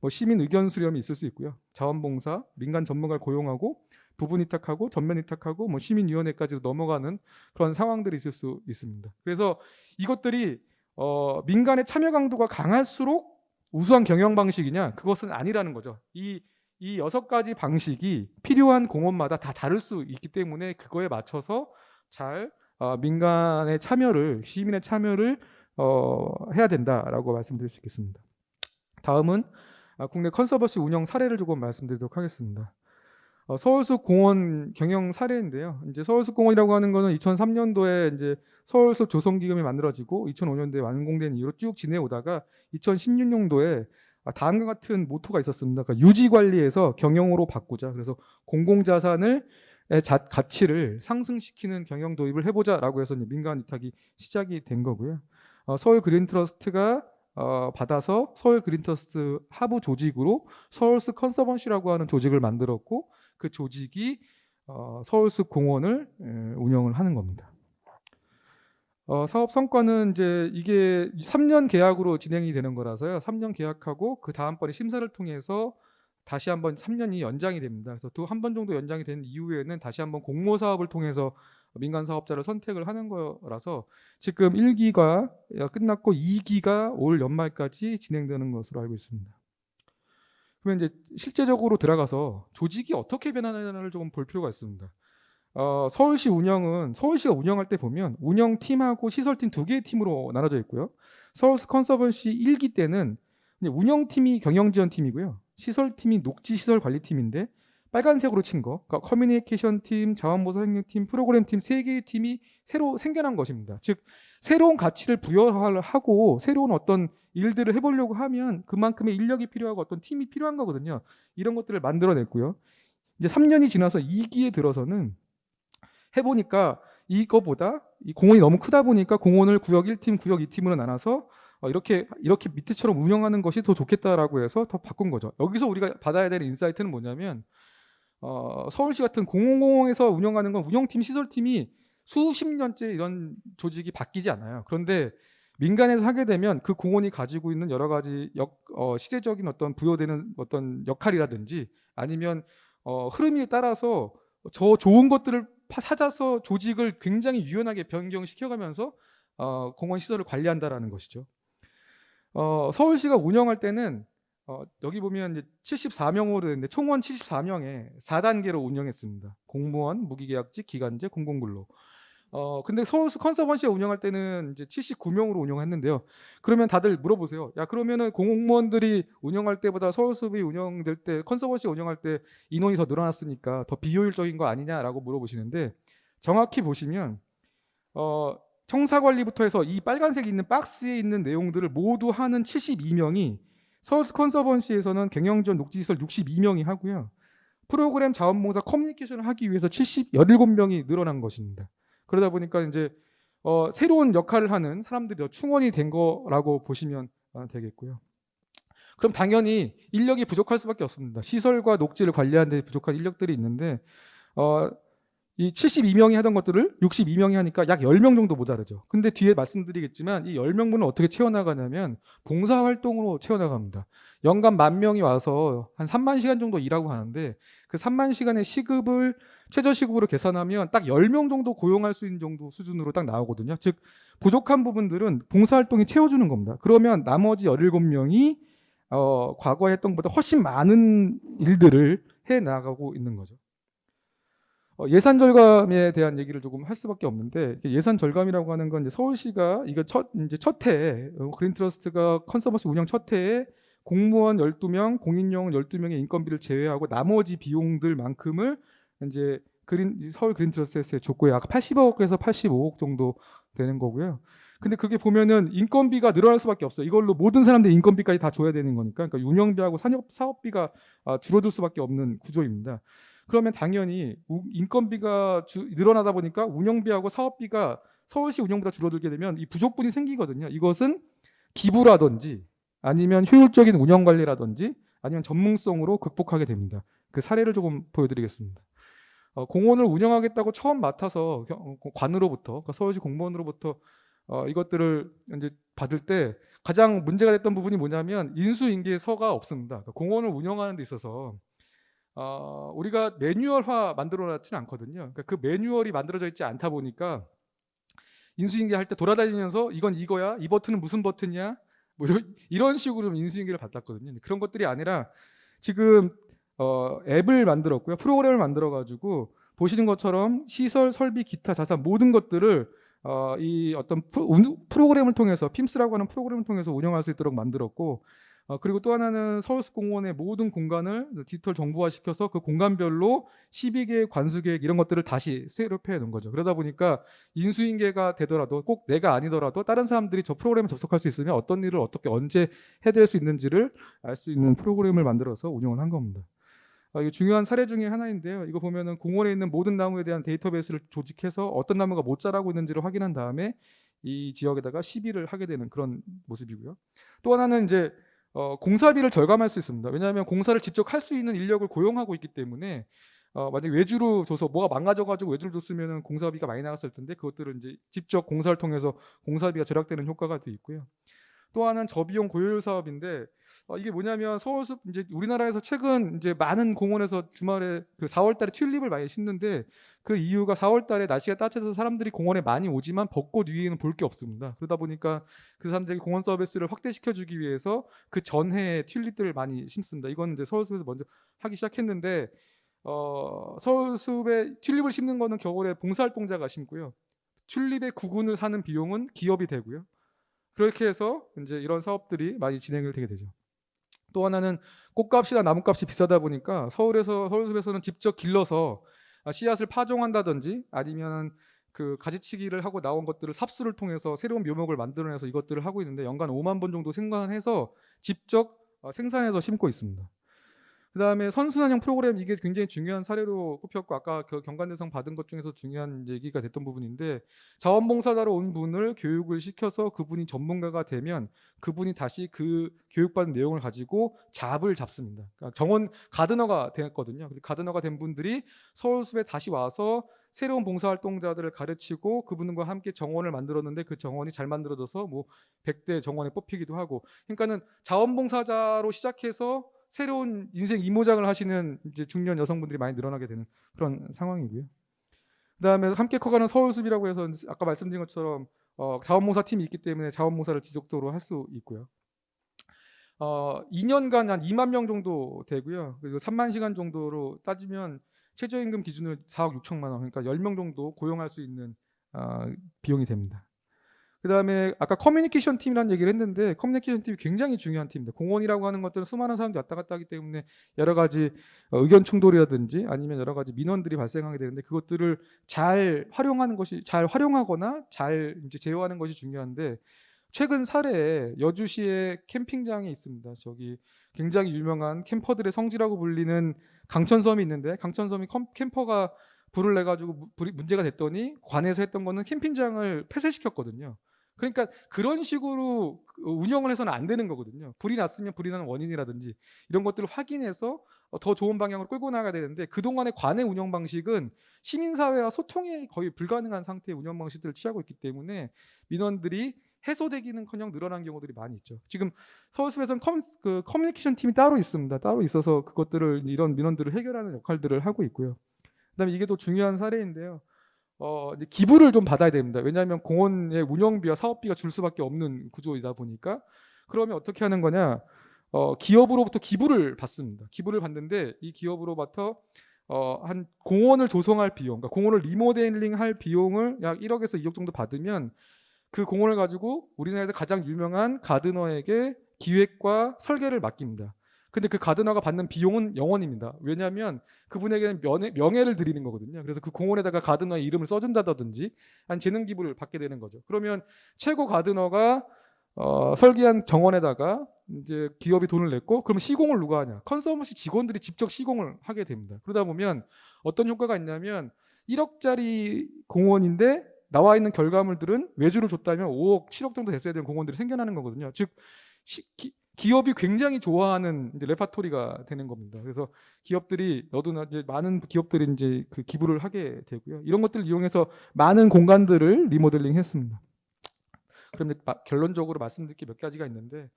뭐 시민 의견 수렴이 있을 수 있고요. 자원봉사, 민간 전문가를 고용하고 부분 위탁하고 전면 위탁하고 뭐 시민위원회까지도 넘어가는 그런 상황들이 있을 수 있습니다. 그래서 이것들이 민간의 참여 강도가 강할수록 우수한 경영 방식이냐? 그것은 아니라는 거죠. 이 6가지 방식이 필요한 공원마다 다 다를 수 있기 때문에 그거에 맞춰서 잘 민간의 참여를, 시민의 참여를 해야 된다라고 말씀드릴 수 있겠습니다. 다음은 국내 컨서버시 운영 사례를 조금 말씀드리도록 하겠습니다. 서울숲 공원 경영 사례인데요. 이제 서울숲 공원이라고 하는 거는 2003년도에 이제 서울숲 조성기금이 만들어지고 2005년도에 완공된 이후로 쭉 지내오다가 2016년도에 다음과 같은 모토가 있었습니다. 그러니까 유지 관리에서 경영으로 바꾸자. 그래서 공공자산을 가치를 상승시키는 경영 도입을 해보자라고 해서 민간 위탁이 시작이 된 거고요. 서울 그린 트러스트가 받아서 서울 그린 트러스트 하부 조직으로 서울숲 컨서번시라고 하는 조직을 만들었고, 그 조직이 서울숲 공원을 운영을 하는 겁니다. 사업 성과는 이제 이게 3년 계약으로 진행이 되는 거라서요. 3년 계약하고 그 다음번에 심사를 통해서 다시 한번 3년이 연장이 됩니다. 그래서 또 한 번 정도 연장이 된 이후에는 다시 한번 공모 사업을 통해서 민간 사업자를 선택을 하는 거라서 지금 1기가 끝났고 2기가 올 연말까지 진행되는 것으로 알고 있습니다. 그러면 이제 실제적으로 들어가서 조직이 어떻게 변하느냐를 조금 볼 필요가 있습니다. 서울시 운영은 서울시가 운영할 때 보면 운영팀하고 시설팀 2개의 팀으로 나눠져 있고요. 서울숲 컨서번시 1기 때는 운영팀이 경영지원팀이고요. 시설팀이 녹지시설관리팀인데 빨간색으로 친 거, 그러니까 커뮤니케이션 팀, 자원보사 행정팀, 프로그램 팀 3개의 팀이 새로 생겨난 것입니다. 즉 새로운 가치를 부여하고 새로운 어떤 일들을 해보려고 하면 그만큼의 인력이 필요하고 어떤 팀이 필요한 거거든요. 이런 것들을 만들어냈고요. 이제 3년이 지나서 2기에 들어서는 해보니까 이거보다 이 공원이 너무 크다 보니까 공원을 구역 1팀, 구역 2팀으로 나눠서 이렇게 밑에처럼 운영하는 것이 더 좋겠다라고 해서 더 바꾼 거죠. 여기서 우리가 받아야 되는 인사이트는 뭐냐면 서울시 같은 공공공원에서 운영하는 건 운영팀, 시설팀이 수십 년째 이런 조직이 바뀌지 않아요. 그런데 민간에서 하게 되면 그 공원이 가지고 있는 여러 가지 시대적인 어떤 부여되는 어떤 역할이라든지 아니면 흐름에 따라서 저 좋은 것들을 찾아서 조직을 굉장히 유연하게 변경시켜가면서 공원 시설을 관리한다라는 것이죠. 서울시가 운영할 때는 여기 보면 이제 74명으로 되는데 총원 74명에 4단계로 운영했습니다. 공무원, 무기계약직, 기간제, 공공근로. 근데 서울숲 컨서번시가 운영할 때는 이제 79명으로 운영했는데요. 그러면 다들 물어보세요. 야, 그러면은 공무원들이 운영할 때보다 서울숲이 운영될 때, 컨서번시가 운영할 때 인원이 더 늘어났으니까 더 비효율적인 거 아니냐라고 물어보시는데, 정확히 보시면 청사관리부터 해서 이 빨간색이 있는 박스에 있는 내용들을 모두 하는 72명이 서울숲 컨서번시에서는 경영지원 녹지시설 62명이 하고요. 프로그램 자원봉사 커뮤니케이션을 하기 위해서 17명이 늘어난 것입니다. 그러다 보니까 이제 새로운 역할을 하는 사람들이 더 충원이 된 거라고 보시면 되겠고요. 그럼 당연히 인력이 부족할 수밖에 없습니다. 시설과 녹지를 관리하는 데 부족한 인력들이 있는데 이 72명이 하던 것들을 62명이 하니까 약 10명 정도 모자르죠. 근데 뒤에 말씀드리겠지만 이 10명분을 어떻게 채워나가냐면 봉사활동으로 채워나갑니다. 연간 10,000명이 와서 한 3만 시간 정도 일하고 하는데 그 3만 시간의 시급을 최저시급으로 계산하면 딱 10명 정도 고용할 수 있는 정도 수준으로 딱 나오거든요. 즉 부족한 부분들은 봉사활동이 채워주는 겁니다. 그러면 나머지 17명이 과거에 했던 것보다 훨씬 많은 일들을 해나가고 있는 거죠. 예산 절감에 대한 얘기를 조금 할 수밖에 없는데, 예산 절감이라고 하는 건 이제 서울시가 이거 첫 해에 그린 트러스트가 컨서버스 운영 첫 해에 공무원 12명, 공인요원 12명의 인건비를 제외하고 나머지 비용들만큼을 이제 서울 그린 트러스트에 줬고요. 아까 80억에서 85억 정도 되는 거고요. 근데 그렇게 보면은 인건비가 늘어날 수밖에 없어요. 이걸로 모든 사람들 인건비까지 다 줘야 되는 거니까. 그러니까 운영비하고 사업비가 줄어들 수밖에 없는 구조입니다. 그러면 당연히 인건비가 늘어나다 보니까 운영비하고 사업비가 서울시 운영보다 줄어들게 되면 이 부족분이 생기거든요. 이것은 기부라든지 아니면 효율적인 운영 관리라든지 아니면 전문성으로 극복하게 됩니다. 그 사례를 조금 보여드리겠습니다. 공원을 운영하겠다고 처음 맡아서 관으로부터, 그러니까 서울시 공무원으로부터 이것들을 이제 받을 때 가장 문제가 됐던 부분이 뭐냐면 인수인계서가 없습니다. 그러니까 공원을 운영하는 데 있어서 우리가 매뉴얼화 만들어놨지는 않거든요. 그러니까 그 매뉴얼이 만들어져 있지 않다 보니까 인수인계할 때 돌아다니면서 이건 이거야, 이 버튼은 무슨 버튼이야, 뭐 이런 식으로 인수인계를 받았거든요. 그런 것들이 아니라 지금 앱을 만들었고요, 프로그램을 만들어가지고 보시는 것처럼 시설, 설비, 기타, 자산 모든 것들을 이 어떤 프로그램을 통해서 핌스라고 하는 프로그램을 통해서 운영할 수 있도록 만들었고, 그리고 또 하나는 서울숲공원의 모든 공간을 디지털 정보화시켜서 그 공간별로 12개의 관수계획 이런 것들을 다시 새로 펴놓은 거죠. 그러다 보니까 인수인계가 되더라도 꼭 내가 아니더라도 다른 사람들이 저 프로그램에 접속할 수 있으면 어떤 일을 어떻게 언제 해댈 수 있는지를 알 수 있는 프로그램을 만들어서 운영을 한 겁니다. 이게 중요한 사례 중에 하나인데요. 이거 보면은 공원에 있는 모든 나무에 대한 데이터베이스를 조직해서 어떤 나무가 못 자라고 있는지를 확인한 다음에 이 지역에다가 시비를 하게 되는 그런 모습이고요. 또 하나는 이제 공사비를 절감할 수 있습니다. 왜냐하면 공사를 직접 할 수 있는 인력을 고용하고 있기 때문에 만약에 외주로 줘서 뭐가 망가져가지고 외주를 줬으면 공사비가 많이 나갔을 텐데 그것들을 이제 직접 공사를 통해서 공사비가 절약되는 효과가 돼 있고요. 또 하나는 저비용 고효율 사업인데 이게 뭐냐면 서울숲 이제 우리나라에서 최근 이제 많은 공원에서 주말에 그 4월달에 튤립을 많이 심는데 그 이유가 4월달에 날씨가 따뜻해서 사람들이 공원에 많이 오지만 벚꽃 위에는 볼 게 없습니다. 그러다 보니까 그 사람들이 공원 서비스를 확대시켜주기 위해서 그 전해에 튤립들을 많이 심습니다. 이건 이제 서울숲에서 먼저 하기 시작했는데 서울숲에 튤립을 심는 거는 겨울에 봉사활동자가 심고요. 튤립의 구근을 사는 비용은 기업이 되고요. 그렇게 해서 이제 이런 사업들이 많이 진행을 되게 되죠. 또 하나는 꽃값이나 나무값이 비싸다 보니까 서울숲에서는 직접 길러서 씨앗을 파종한다든지 아니면 그 가지치기를 하고 나온 것들을 삽수를 통해서 새로운 묘목을 만들어내서 이것들을 하고 있는데 연간 5만 번 정도 생산해서 직접 생산해서 심고 있습니다. 그다음에 선순환형 프로그램 이게 굉장히 중요한 사례로 꼽혔고 아까 그 경관대상 받은 것 중에서 중요한 얘기가 됐던 부분인데 자원봉사자로 온 분을 교육을 시켜서 그분이 전문가가 되면 그분이 다시 그 교육받은 내용을 가지고 잡을 잡습니다. 그러니까 정원 가드너가 됐거든요. 가드너가 된 분들이 서울숲에 다시 와서 새로운 봉사활동자들을 가르치고 그분과 함께 정원을 만들었는데 그 정원이 잘 만들어져서 뭐 100대 정원에 뽑히기도 하고 그러니까는 자원봉사자로 시작해서 새로운 인생 이모작을 하시는 이제 중년 여성분들이 많이 늘어나게 되는 그런 상황이고요. 그다음에 함께 커가는 서울숲이라고 해서 아까 말씀드린 것처럼 자원봉사 팀이 있기 때문에 자원봉사를 지속적으로 할 수 있고요. 2년간 한 2만 명 정도 되고요. 그리고 3만 시간 정도로 따지면 최저임금 기준으로 4억 6천만 원, 그러니까 10명 정도 고용할 수 있는 비용이 됩니다. 그다음에 아까 커뮤니케이션 팀이라는 얘기를 했는데 커뮤니케이션 팀이 굉장히 중요한 팀입니다. 공원이라고 하는 것들은 수많은 사람들이 왔다 갔다 하기 때문에 여러 가지 의견 충돌이라든지 아니면 여러 가지 민원들이 발생하게 되는데 그것들을 잘 활용하거나 잘 이제 제어하는 것이 중요한데 최근 사례에 여주시에 캠핑장이 있습니다. 저기 굉장히 유명한 캠퍼들의 성지라고 불리는 강천섬이 있는데 강천섬이 캠퍼가 불을 내가지고 문제가 됐더니 관에서 했던 거는 캠핑장을 폐쇄시켰거든요. 그러니까 그런 식으로 운영을 해서는 안 되는 거거든요. 불이 났으면 불이 나는 원인이라든지 이런 것들을 확인해서 더 좋은 방향으로 끌고 나가야 되는데 그동안의 관의 운영 방식은 시민사회와 소통이 거의 불가능한 상태의 운영 방식들을 취하고 있기 때문에 민원들이 해소되기는커녕 늘어난 경우들이 많이 있죠. 지금 서울숲에서는 커뮤니케이션 팀이 따로 있습니다. 따로 있어서 그것들을 이런 민원들을 해결하는 역할들을 하고 있고요. 그다음에 이게 또 중요한 사례인데요. 기부를 좀 받아야 됩니다. 왜냐하면 공원의 운영비와 사업비가 줄 수밖에 없는 구조이다 보니까 그러면 어떻게 하는 거냐? 기업으로부터 기부를 받습니다. 기부를 받는데 이 기업으로부터 한 공원을 조성할 비용, 그러니까 공원을 리모델링할 비용을 약 1억에서 2억 정도 받으면 그 공원을 가지고 우리나라에서 가장 유명한 가드너에게 기획과 설계를 맡깁니다. 근데 그 가드너가 받는 비용은 0원입니다. 왜냐하면 그분에게는 명예를 드리는 거거든요. 그래서 그 공원에다가 가드너의 이름을 써준다든지 한 재능 기부를 받게 되는 거죠. 그러면 최고 가드너가 설계한 정원에다가 이제 기업이 돈을 냈고, 그럼 시공을 누가 하냐? 컨서버시 직원들이 직접 시공을 하게 됩니다. 그러다 보면 어떤 효과가 있냐면 1억짜리 공원인데 나와 있는 결과물들은 외주를 줬다면 5억, 7억 정도 됐어야 되는 공원들이 생겨나는 거거든요. 즉 기업이 굉장히 좋아하는 이제 레파토리가 되는 겁니다. 그래서 기업들이 너도나 이제 많은 기업들이 이제 그 기부를 하게 되고요. 이런 것들을 이용해서 많은 공간들을 리모델링했습니다. 그럼 이제 결론적으로 말씀드릴 게 몇 가지가 있는데,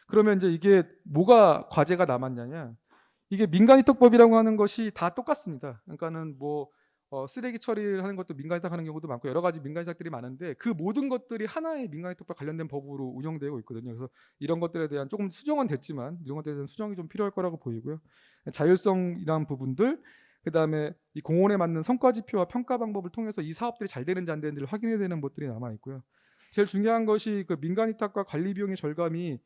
그러면 이제 이게 뭐가 과제가 남았냐냐? 이게 민간이탁법이라고 하는 것이 다 똑같습니다. 그러니까는 뭐 쓰레기 처리를 하는 것도 민간이탁하는 경우도 많고 여러 가지 민간이탁들이 많은데 그 모든 것들이 하나의 민간이탁과 관련된 법으로 운영되고 있거든요. 그래서 이런 것들에 대한 조금 수정은 됐지만 이런 것들에 대한 수정이 좀 필요할 거라고 보이고요. 자율성이란 부분들, 그다음에 이 공원에 맞는 성과지표와 평가 방법을 통해서 이 사업들이 잘 되는지 안 되는지를 확인해야 되는 것들이 남아 있고요. 제일 중요한 것이 그 민간이탁과 관리 비용의 절감이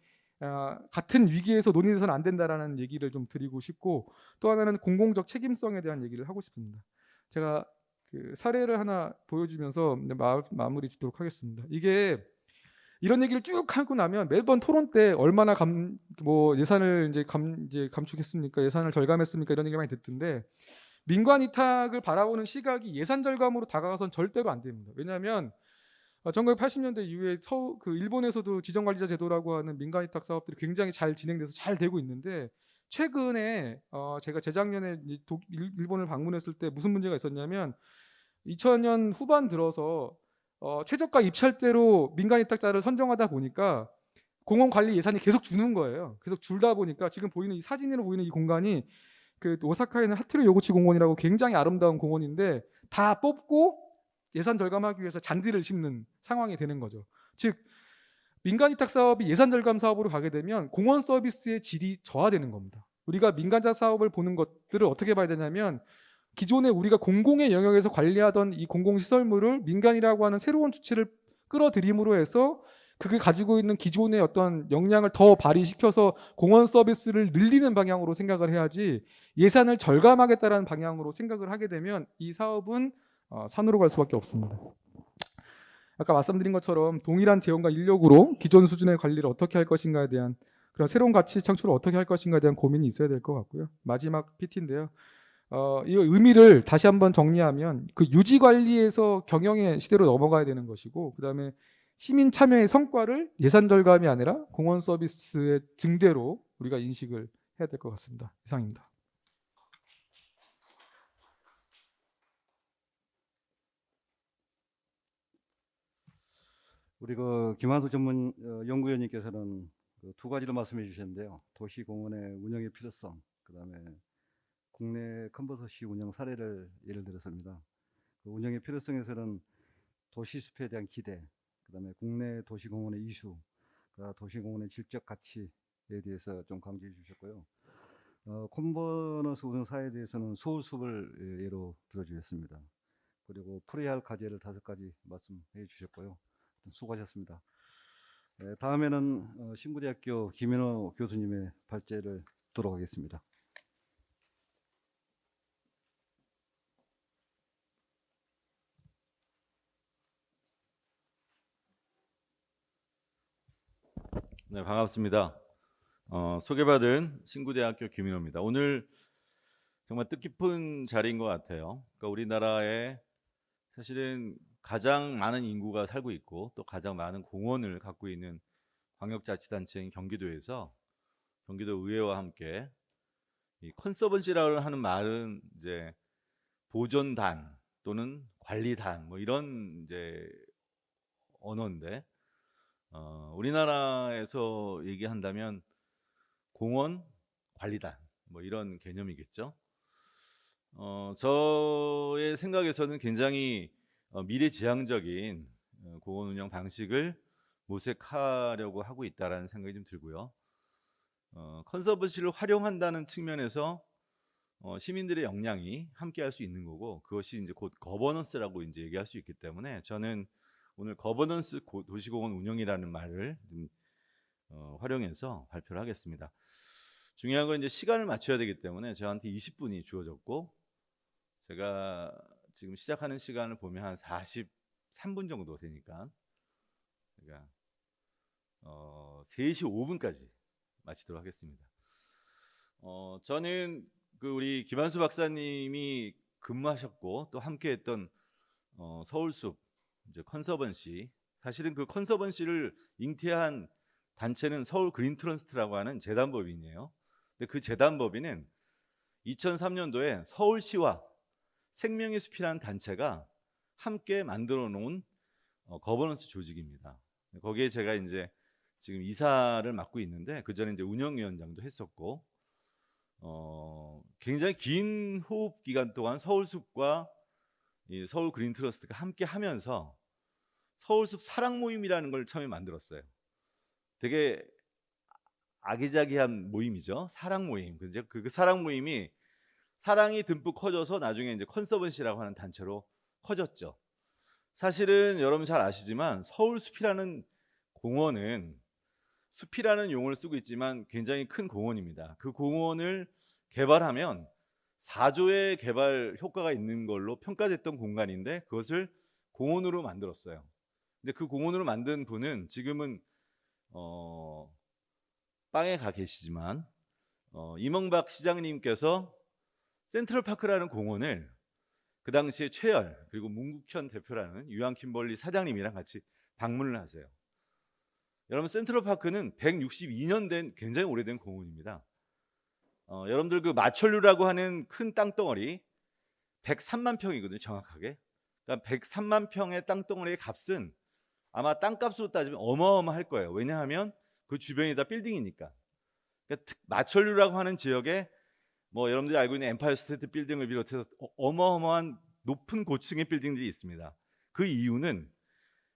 같은 위기에서 논의돼서는 안 된다라는 얘기를 좀 드리고 싶고, 또 하나는 공공적 책임성에 대한 얘기를 하고 싶습니다. 제가 그 사례를 하나 보여주면서 마무리 짓도록 하겠습니다. 이게 이런 얘기를 쭉 하고 나면 매번 토론 때 얼마나 예산을 이제 감축했습니까? 예산을 절감했습니까? 이런 얘기 많이 듣던데, 민관 이탁을 바라보는 시각이 예산 절감으로 다가가선 절대로 안 됩니다. 왜냐하면 1980년대 이후에 일본에서도 지정관리자 제도라고 하는 민간 이탁 사업들이 굉장히 잘 진행돼서 잘 되고 있는데, 최근에 제가 재작년에 일본을 방문했을 때 무슨 문제가 있었냐면 2000년 후반 들어서 최저가 입찰대로 민간 이탁자를 선정하다 보니까 공원 관리 예산이 계속 주는 거예요. 계속 줄다 보니까 지금 보이는 이 사진으로 보이는 이 공간이 그 오사카에 있는 하트류 요구치 공원이라고 굉장히 아름다운 공원인데 다 뽑고 예산 절감하기 위해서 잔디를 심는 상황이 되는 거죠. 즉 민간 이탁 사업이 예산 절감 사업으로 가게 되면 공원 서비스의 질이 저하되는 겁니다. 우리가 민간자 사업을 보는 것들을 어떻게 봐야 되냐면, 기존에 우리가 공공의 영역에서 관리하던 이 공공시설물을 민간이라고 하는 새로운 주체를 끌어들임으로 해서 그게 가지고 있는 기존의 어떤 역량을 더 발휘시켜서 공원 서비스를 늘리는 방향으로 생각을 해야지, 예산을 절감하겠다는 방향으로 생각을 하게 되면 이 사업은 산으로 갈 수밖에 없습니다. 아까 말씀드린 것처럼 동일한 재원과 인력으로 기존 수준의 관리를 어떻게 할 것인가에 대한 그런 새로운 가치 창출을 어떻게 할 것인가에 대한 고민이 있어야 될 것 같고요. 마지막 PT인데요. 이 의미를 다시 한번 정리하면 그 유지 관리에서 경영의 시대로 넘어가야 되는 것이고, 그다음에 시민 참여의 성과를 예산 절감이 아니라 공원 서비스의 증대로 우리가 인식을 해야 될 것 같습니다. 이상입니다. 우리 그 김한수 전문 연구위원님께서는 그두 가지를 말씀해 주셨는데요. 도시공원의 운영의 필요성, 그다음에 국내 컨버서시 운영 사례를 예를 들었습니다. 그 운영의 필요성에서는 도시숲에 대한 기대, 그다음에 국내 도시공원의 이슈, 도시공원의 질적 가치에 대해서 좀 강조해 주셨고요. 컨버너스 운영 사례에 대해서는 서울숲을 예로 들어주셨습니다. 그리고 풀어야 할 과제를 5가지 말씀해 주셨고요. 수고하셨습니다. 다음에는 신구대학교 김현호 교수님의 발제를 듣도록 하겠습니다. 네, 반갑습니다. 소개받은 신구대학교 김인호입니다. 오늘 정말 뜻깊은 자리인 것 같아요. 그러니까 우리나라에 사실은 가장 많은 인구가 살고 있고 또 가장 많은 공원을 갖고 있는 광역자치단체인 경기도에서 경기도 의회와 함께 이 컨서번시라고 하는 말은 이제 보존단 또는 관리단 뭐 이런 이제 언어인데, 우리나라에서 얘기한다면 공원 관리단 뭐 이런 개념이겠죠. 저의 생각에서는 굉장히 미래지향적인 공원 운영 방식을 모색하려고 하고 있다라는 생각이 좀 들고요. 컨서버시를 활용한다는 측면에서 시민들의 역량이 함께할 수 있는 거고, 그것이 이제 곧 거버넌스라고 이제 얘기할 수 있기 때문에 저는 오늘 거버넌스 도시공원 운영이라는 말을 좀, 활용해서 발표를 하겠습니다. 중요한 건 이제 시간을 맞춰야 되기 때문에 저한테 20분이 주어졌고, 제가 지금 시작하는 시간을 보면 한 43분 정도 되니까 제가 3시 5분까지 마치도록 하겠습니다. 저는 그 우리 김한수 박사님이 근무하셨고 또 함께했던 서울숲 이제 컨서번시, 사실은 그 컨서번시를 잉태한 단체는 서울 그린 트러스트라고 하는 재단법인이에요. 근데 그 재단법인은 2003년도에 서울시와 생명의 숲이라는 단체가 함께 만들어 놓은 거버넌스 조직입니다. 거기에 제가 이제 지금 이사를 맡고 있는데, 그 전에 이제 운영위원장도 했었고, 굉장히 긴 호흡 기간 동안 서울숲과 이 서울 그린 트러스트가 함께 하면서 서울숲 사랑 모임이라는 걸 처음에 만들었어요. 되게 아기자기한 모임이죠. 사랑 모임. 그 사랑 모임이 사랑이 듬뿍 커져서 나중에 이제 컨서번시라고 하는 단체로 커졌죠. 사실은 여러분 잘 아시지만 서울숲이라는 공원은 숲이라는 용어를 쓰고 있지만 굉장히 큰 공원입니다. 그 공원을 개발하면 4조의 개발 효과가 있는 걸로 평가됐던 공간인데 그것을 공원으로 만들었어요. 근데 그 공원으로 만든 분은 지금은 빵에 가 계시지만 이명박 시장님께서 센트럴파크라는 공원을 그 당시에 최열 그리고 문국현 대표라는 유한 킴벌리 사장님이랑 같이 방문을 하세요. 여러분, 센트럴파크는 162년 된 굉장히 오래된 공원입니다. 여러분들 그 마천루라고 하는 큰 땅덩어리 103만 평이거든요, 정확하게. 그러니까 103만 평의 땅덩어리의 값은 아마 땅값으로 따지면 어마어마할 거예요. 왜냐하면 그 주변이 다 빌딩이니까. 그러니까 마천루라고 하는 지역에 뭐 여러분들이 알고 있는 엠파이어 스테이트 빌딩을 비롯해서 어마어마한 높은 고층의 빌딩들이 있습니다. 그 이유는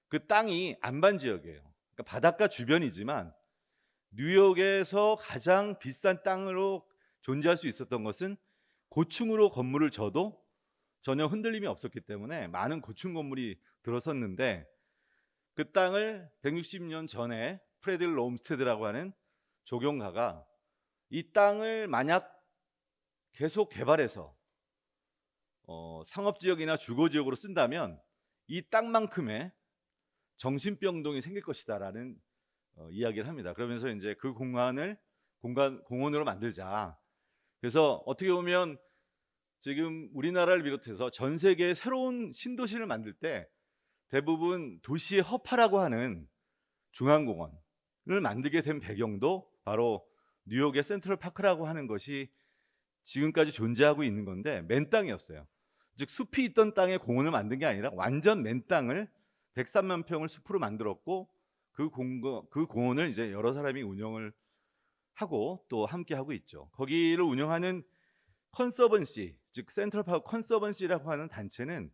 그 땅이 안반 지역이에요. 그러니까 바닷가 주변이지만 뉴욕에서 가장 비싼 땅으로 존재할 수 있었던 것은 고층으로 건물을 져도 전혀 흔들림이 없었기 때문에 많은 고층 건물이 들어섰는데, 그 땅을 160년 전에 프레딜 롬스테드라고 하는 조경가가 이 땅을 만약 계속 개발해서 상업지역이나 주거지역으로 쓴다면 이 땅만큼의 정신병동이 생길 것이다라는 이야기를 합니다. 그러면서 이제 그 공원으로 만들자. 그래서 어떻게 보면 지금 우리나라를 비롯해서 전 세계의 새로운 신도시를 만들 때 대부분 도시의 허파라고 하는 중앙공원을 만들게 된 배경도 바로 뉴욕의 센트럴파크라고 하는 것이 지금까지 존재하고 있는 건데, 맨 땅이었어요. 즉 숲이 있던 땅에 공원을 만든 게 아니라 완전 맨 땅을 103만 평을 숲으로 만들었고, 그 공원을 이제 여러 사람이 운영을 하고 또 함께 하고 있죠. 거기를 운영하는 컨서번시, 즉 센트럴파크 컨서번시라고 하는 단체는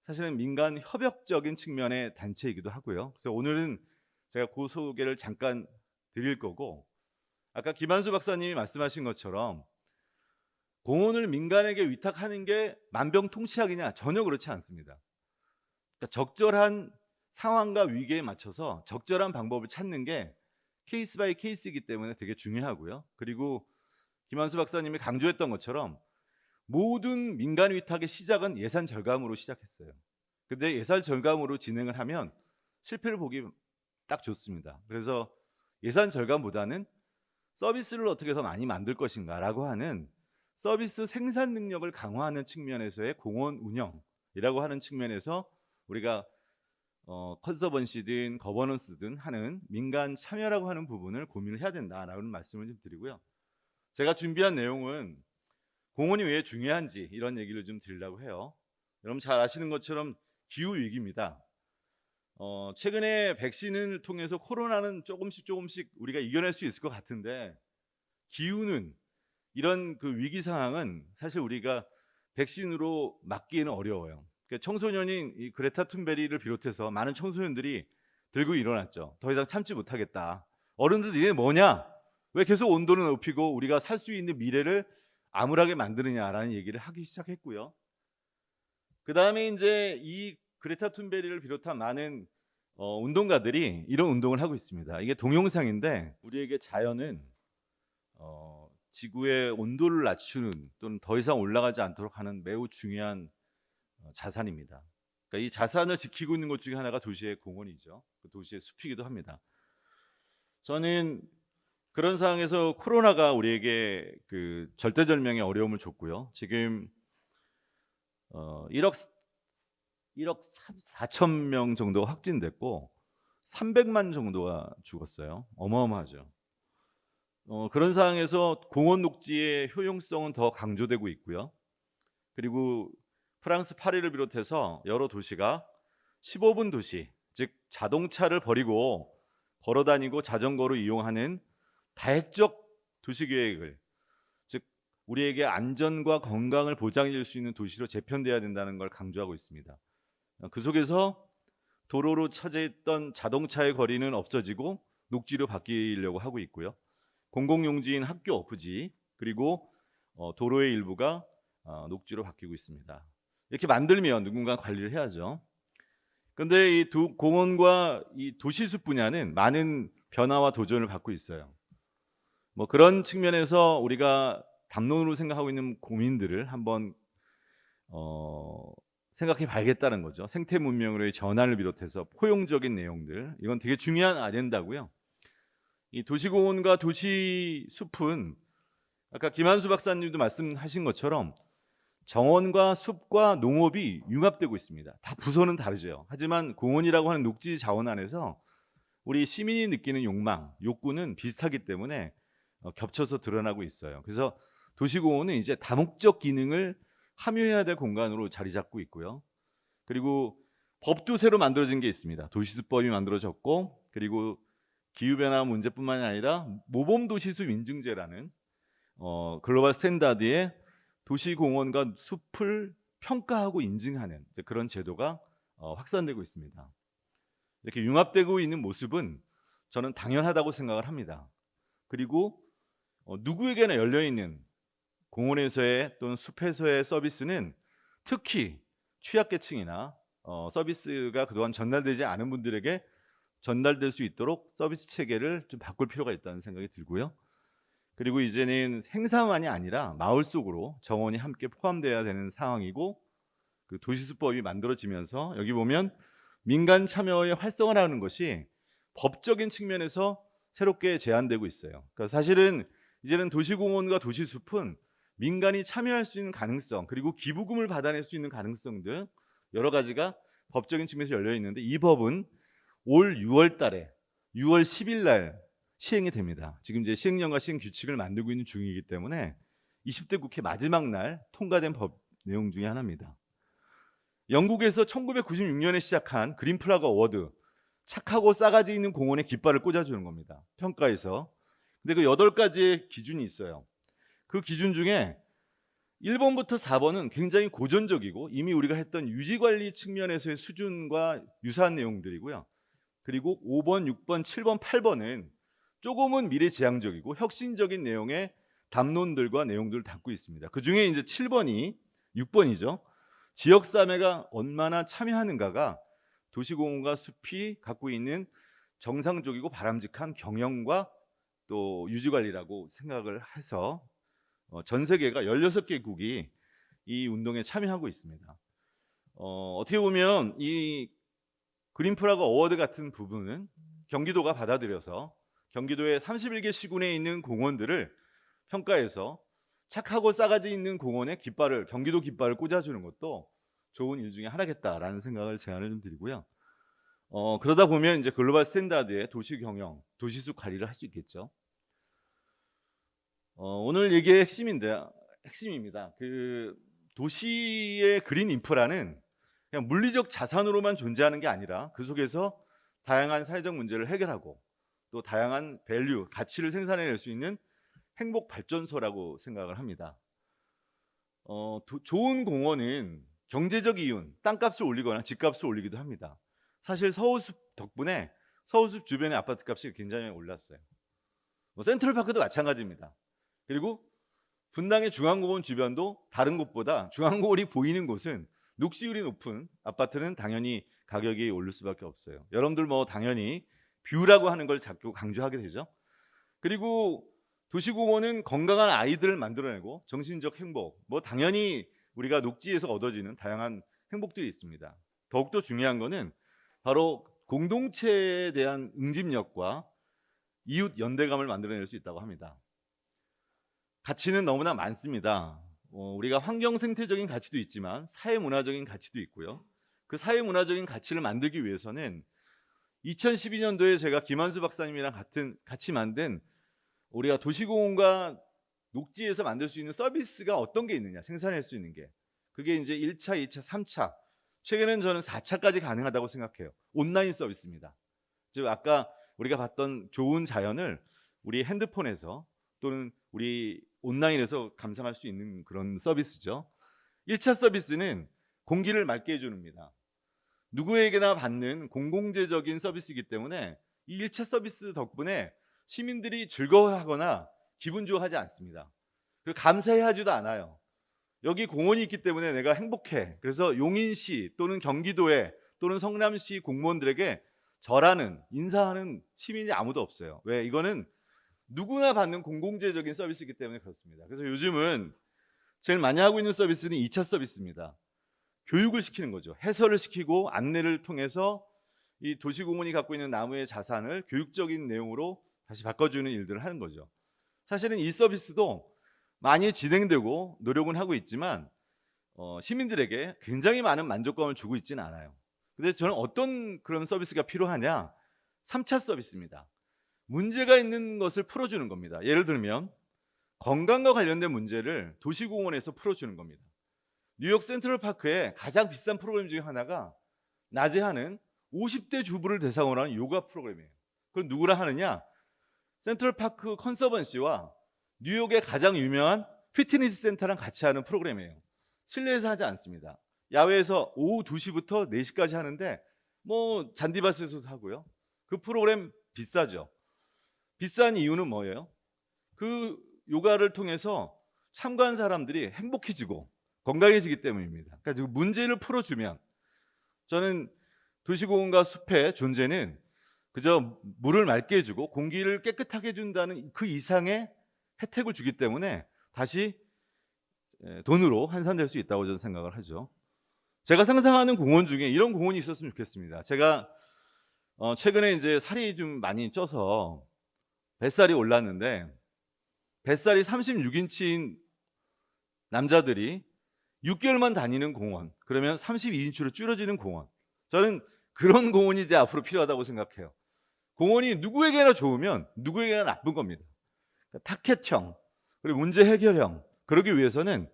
사실은 민간 협력적인 측면의 단체이기도 하고요. 그래서 오늘은 제가 그 소개를 잠깐 드릴 거고, 아까 김한수 박사님이 말씀하신 것처럼 공원을 민간에게 위탁하는 게 만병통치약이냐? 전혀 그렇지 않습니다. 그러니까 적절한 상황과 위기에 맞춰서 적절한 방법을 찾는 게 케이스 바이 케이스이기 때문에 되게 중요하고요. 그리고 김한수 박사님이 강조했던 것처럼 모든 민간 위탁의 시작은 예산 절감으로 시작했어요. 근데 예산 절감으로 진행을 하면 실패를 보기 딱 좋습니다. 그래서 예산 절감보다는 서비스를 어떻게 더 많이 만들 것인가라고 하는 서비스 생산 능력을 강화하는 측면에서의 공원 운영이라고 하는 측면에서 우리가 컨서번시든 거버넌스든 하는 민간 참여라고 하는 부분을 고민을 해야 된다라는 말씀을 좀 드리고요. 제가 준비한 내용은 공원이 왜 중요한지 이런 얘기를 좀 드리려고 해요. 여러분 잘 아시는 것처럼 기후 위기입니다. 최근에 백신을 통해서 코로나는 조금씩 우리가 이겨낼 수 있을 것 같은데, 기후는 이런 그 위기 상황은 사실 우리가 백신으로 막기에는 어려워요. 그러니까 청소년인 이 그레타 툰베리를 비롯해서 많은 청소년들이 들고 일어났죠. 더 이상 참지 못하겠다. 어른들 이게 뭐냐? 왜 계속 온도를 높이고 우리가 살 수 있는 미래를 암울하게 만드느냐라는 얘기를 하기 시작했고요. 그 다음에 이제 이 그레타 툰베리를 비롯한 많은 운동가들이 이런 운동을 하고 있습니다. 이게 동영상인데 우리에게 자연은 지구의 온도를 낮추는 또는 더 이상 올라가지 않도록 하는 매우 중요한 자산입니다. 그러니까 이 자산을 지키고 있는 것 중에 하나가 도시의 공원이죠. 그 도시의 숲이기도 합니다. 저는 그런 상황에서 코로나가 우리에게 그 절대절명의 어려움을 줬고요. 지금 1억 4천 명 정도가 확진됐고 300만 정도가 죽었어요. 어마어마하죠. 그런 상황에서 공원 녹지의 효용성은 더 강조되고 있고요. 그리고 프랑스 파리를 비롯해서 여러 도시가 15분 도시, 즉 자동차를 버리고 걸어다니고 자전거로 이용하는 다핵적 도시계획을, 즉 우리에게 안전과 건강을 보장해 줄 수 있는 도시로 재편돼야 된다는 걸 강조하고 있습니다. 그 속에서 도로로 차지했던 자동차의 거리는 없어지고 녹지로 바뀌려고 하고 있고요. 공공용지인 학교, 부지, 그리고 도로의 일부가 녹지로 바뀌고 있습니다. 이렇게 만들면 누군가 관리를 해야죠. 그런데 이 두 공원과 이 도시숲 분야는 많은 변화와 도전을 받고 있어요. 뭐 그런 측면에서 우리가 담론으로 생각하고 있는 고민들을 한번 생각해 봐야겠다는 거죠. 생태 문명으로의 전환을 비롯해서 포용적인 내용들, 이건 되게 중요한 아젠다고요. 이 도시공원과 도시숲은 아까 김한수 박사님도 말씀하신 것처럼 정원과 숲과 농업이 융합되고 있습니다. 다 부서는 다르죠. 하지만 공원이라고 하는 녹지 자원 안에서 우리 시민이 느끼는 욕망, 욕구는 비슷하기 때문에 겹쳐서 드러나고 있어요. 그래서 도시공원은 이제 다목적 기능을 함유해야 될 공간으로 자리 잡고 있고요. 그리고 법도 새로 만들어진 게 있습니다. 도시수법이 만들어졌고, 그리고 기후변화 문제뿐만이 아니라 모범도시숲 인증제라는 글로벌 스탠다드의 도시공원과 숲을 평가하고 인증하는 그런 제도가 확산되고 있습니다. 이렇게 융합되고 있는 모습은 저는 당연하다고 생각을 합니다. 그리고 누구에게나 열려있는 공원에서의 또는 숲에서의 서비스는 특히 취약계층이나 서비스가 그동안 전달되지 않은 분들에게 전달될 수 있도록 서비스 체계를 좀 바꿀 필요가 있다는 생각이 들고요. 그리고 이제는 행사만이 아니라 마을 속으로 정원이 함께 포함되어야 되는 상황이고, 그 도시수법이 만들어지면서 여기 보면 민간 참여의 활성화라는 것이 법적인 측면에서 새롭게 제한되고 있어요. 그러니까 사실은 이제는 도시공원과 도시숲은 민간이 참여할 수 있는 가능성, 그리고 기부금을 받아낼 수 있는 가능성 등 여러 가지가 법적인 측면에서 열려 있는데, 이 법은 올 6월 달에 6월 10일 날 시행이 됩니다. 지금 이제 시행령과 시행 규칙을 만들고 있는 중이기 때문에 20대 국회 마지막 날 통과된 법 내용 중에 하나입니다. 영국에서 1996년에 시작한 그린 플라그 어워드, 착하고 싸가지 있는 공원에 깃발을 꽂아주는 겁니다. 평가에서. 근데 그 8가지의 기준이 있어요. 그 기준 중에 1번부터 4번은 굉장히 고전적이고 이미 우리가 했던 유지관리 측면에서의 수준과 유사한 내용들이고요. 그리고 5번, 6번, 7번, 8번은 조금은 미래지향적이고 혁신적인 내용의 담론들과 내용들을 담고 있습니다. 그 중에 이제 6번이죠. 지역사회가 얼마나 참여하는가가 도시공원과 숲이 갖고 있는 정상적이고 바람직한 경영과 또 유지관리라고 생각을 해서 전 세계가 16개국이 이 운동에 참여하고 있습니다. 어떻게 보면 이 그린 플라그 어워드 같은 부분은 경기도가 받아들여서 경기도의 31개 시군에 있는 공원들을 평가해서 착하고 싸가지 있는 공원에 경기도 깃발을 꽂아주는 것도 좋은 일 중에 하나겠다라는 생각을 제안을 좀 드리고요. 그러다 보면 이제 글로벌 스탠다드의 도시 경영, 도시숲 관리를 할 수 있겠죠. 오늘 얘기의 핵심입니다. 그 도시의 그린 인프라는 그냥 물리적 자산으로만 존재하는 게 아니라 그 속에서 다양한 사회적 문제를 해결하고 또 다양한 밸류, 가치를 생산해낼 수 있는 행복 발전소라고 생각을 합니다. 좋은 공원은 경제적 이윤, 땅값을 올리거나 집값을 올리기도 합니다. 사실 서울숲 덕분에 서울숲 주변의 아파트값이 굉장히 올랐어요. 센트럴파크도 마찬가지입니다. 그리고 분당의 중앙공원 주변도 다른 곳보다 중앙공원이 보이는 곳은 녹지율이 높은 아파트는 당연히 가격이 오를 수밖에 없어요. 여러분들 뭐 당연히 뷰라고 하는 걸 자꾸 강조하게 되죠. 그리고 도시공원은 건강한 아이들을 만들어내고 정신적 행복, 뭐 당연히 우리가 녹지에서 얻어지는 다양한 행복들이 있습니다. 더욱더 중요한 거는 바로 공동체에 대한 응집력과 이웃 연대감을 만들어낼 수 있다고 합니다. 가치는 너무나 많습니다. 우리가 환경 생태적인 가치도 있지만 사회문화적인 가치도 있고요. 그 사회문화적인 가치를 만들기 위해서는 2012년도에 제가 김한수 박사님이랑 같이 만든 우리가 도시공원과 녹지에서 만들 수 있는 서비스가 어떤 게 있느냐, 생산할 수 있는 게. 그게 이제 1차, 2차, 3차, 최근에는 저는 4차까지 가능하다고 생각해요. 온라인 서비스입니다. 즉 아까 우리가 봤던 좋은 자연을 우리 핸드폰에서 또는 우리 온라인에서 감상할 수 있는 그런 서비스죠. 1차 서비스는 공기를 맑게 해줍니다. 누구에게나 받는 공공재적인 서비스이기 때문에 이 1차 서비스 덕분에 시민들이 즐거워하거나 기분 좋아하지 않습니다. 그리고 감사해하지도 않아요. 여기 공원이 있기 때문에 내가 행복해. 그래서 용인시 또는 경기도에 또는 성남시 공무원들에게 절하는, 인사하는 시민이 아무도 없어요. 왜? 이거는 누구나 받는 공공재적인 서비스이기 때문에 그렇습니다. 그래서 요즘은 제일 많이 하고 있는 서비스는 2차 서비스입니다. 교육을 시키는 거죠. 해설을 시키고 안내를 통해서 이 도시공원이 갖고 있는 나무의 자산을 교육적인 내용으로 다시 바꿔주는 일들을 하는 거죠. 사실은 이 서비스도 많이 진행되고 노력은 하고 있지만 시민들에게 굉장히 많은 만족감을 주고 있지는 않아요. 근데 저는 어떤 그런 서비스가 필요하냐? 3차 서비스입니다. 문제가 있는 것을 풀어주는 겁니다. 예를 들면 건강과 관련된 문제를 도시공원에서 풀어주는 겁니다. 뉴욕 센트럴파크의 가장 비싼 프로그램 중에 하나가 낮에 하는 50대 주부를 대상으로 하는 요가 프로그램이에요. 그건 누구랑 하느냐? 센트럴파크 컨서번시와 뉴욕의 가장 유명한 피트니스 센터랑 같이 하는 프로그램이에요. 실내에서 하지 않습니다. 야외에서 오후 2시부터 4시까지 하는데 뭐 잔디밭에서도 하고요. 그 프로그램 비싸죠. 비싼 이유는 뭐예요? 그 요가를 통해서 참가한 사람들이 행복해지고 건강해지기 때문입니다. 그러니까 문제를 풀어주면 저는 도시공원과 숲의 존재는 그저 물을 맑게 해주고 공기를 깨끗하게 해준다는 그 이상의 혜택을 주기 때문에 다시 돈으로 환산될 수 있다고 저는 생각을 하죠. 제가 상상하는 공원 중에 이런 공원이 있었으면 좋겠습니다. 제가 최근에 이제 살이 좀 많이 쪄서 뱃살이 올랐는데 뱃살이 36인치인 남자들이 6개월만 다니는 공원, 그러면 32인치로 줄어지는 공원. 저는 그런 공원이 이제 앞으로 필요하다고 생각해요. 공원이 누구에게나 좋으면 누구에게나 나쁜 겁니다. 타켓형, 그리고 문제 해결형. 그러기 위해서는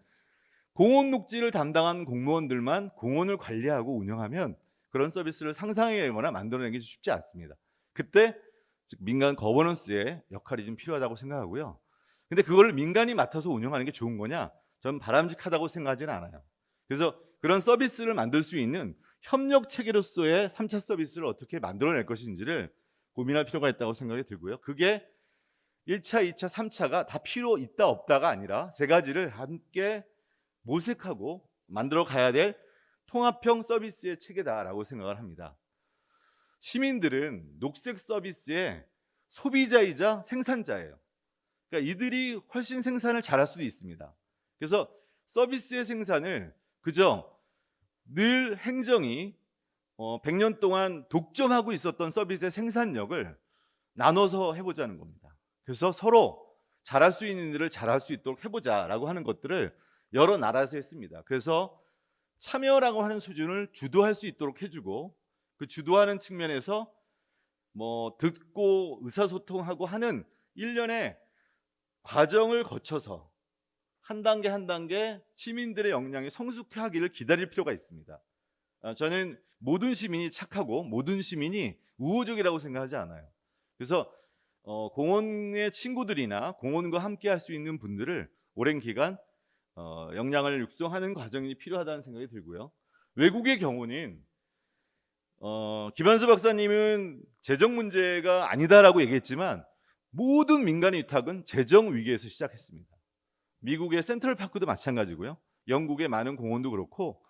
공원 녹지를 담당한 공무원들만 공원을 관리하고 운영하면 그런 서비스를 상상해내거나 만들어내기 쉽지 않습니다. 그때 즉 민간 거버넌스의 역할이 좀 필요하다고 생각하고요. 근데 그걸 민간이 맡아서 운영하는 게 좋은 거냐? 저는 바람직하다고 생각하지는 않아요. 그래서 그런 서비스를 만들 수 있는 협력 체계로서의 3차 서비스를 어떻게 만들어낼 것인지를 고민할 필요가 있다고 생각이 들고요. 그게 1차, 2차, 3차가 다 필요 있다 없다가 아니라 세 가지를 함께 모색하고 만들어 가야 될 통합형 서비스의 체계다라고 생각을 합니다. 시민들은 녹색 서비스의 소비자이자 생산자예요. 그러니까 이들이 훨씬 생산을 잘할 수도 있습니다. 그래서 서비스의 생산을 그저 늘 행정이 100년 동안 독점하고 있었던 서비스의 생산력을 나눠서 해보자는 겁니다. 그래서 서로 잘할 수 있는 일을 잘할 수 있도록 해보자라고 하는 것들을 여러 나라에서 했습니다. 그래서 참여라고 하는 수준을 주도할 수 있도록 해주고 그 주도하는 측면에서 뭐 듣고 의사소통하고 하는 일련의 과정을 거쳐서 한 단계 한 단계 시민들의 역량이 성숙하기를 기다릴 필요가 있습니다. 저는 모든 시민이 착하고 모든 시민이 우호적이라고 생각하지 않아요. 그래서 공원의 친구들이나 공원과 함께 할 수 있는 분들을 오랜 기간 역량을 육성하는 과정이 필요하다는 생각이 들고요. 외국의 경우는 김한수 박사님은 재정 문제가 아니다라고 얘기했지만 모든 민간의 위탁은 재정 위기에서 시작했습니다. 미국의 센트럴파크도 마찬가지고요. 영국의 많은 공원도 그렇고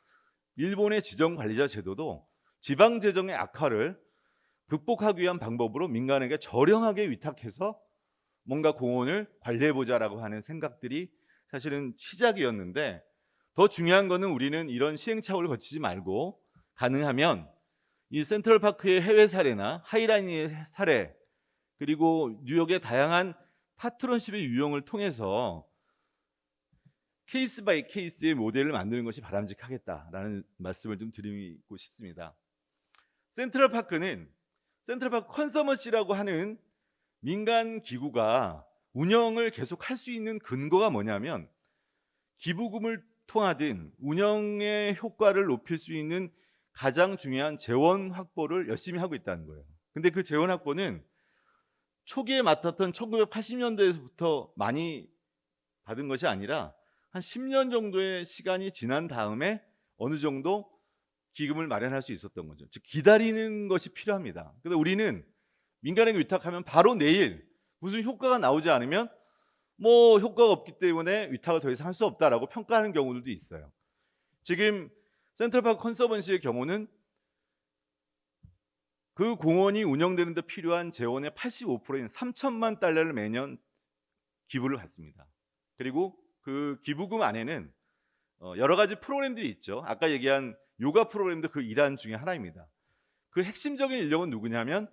일본의 지정관리자 제도도 지방 재정의 악화를 극복하기 위한 방법으로 민간에게 저렴하게 위탁해서 뭔가 공원을 관리해보자라고 하는 생각들이 사실은 시작이었는데, 더 중요한 거는 우리는 이런 시행착오를 거치지 말고 가능하면 이 센트럴파크의 해외 사례나 하이라인의 사례, 그리고 뉴욕의 다양한 파트너십의 유형을 통해서 케이스 바이 케이스의 모델을 만드는 것이 바람직하겠다라는 말씀을 좀 드리고 싶습니다. 센트럴파크 컨서머시라고 하는 민간 기구가 운영을 계속 할 수 있는 근거가 뭐냐면, 기부금을 통하든 운영의 효과를 높일 수 있는 가장 중요한 재원 확보를 열심히 하고 있다는 거예요. 근데 그 재원 확보는 초기에 맡았던 1980년대에서부터 많이 받은 것이 아니라 한 10년 정도의 시간이 지난 다음에 어느 정도 기금을 마련할 수 있었던 거죠. 즉 기다리는 것이 필요합니다. 그래서 우리는 민간에게 위탁하면 바로 내일 무슨 효과가 나오지 않으면 뭐 효과가 없기 때문에 위탁을 더 이상 할 수 없다라고 평가하는 경우들도 있어요. 지금 센트럴파크 컨서번시의 경우는 그 공원이 운영되는 데 필요한 재원의 85%인 3천만 달러를 매년 기부를 받습니다. 그리고 그 기부금 안에는 여러 가지 프로그램들이 있죠. 아까 얘기한 요가 프로그램도 그 일환 중에 하나입니다. 그 핵심적인 인력은 누구냐면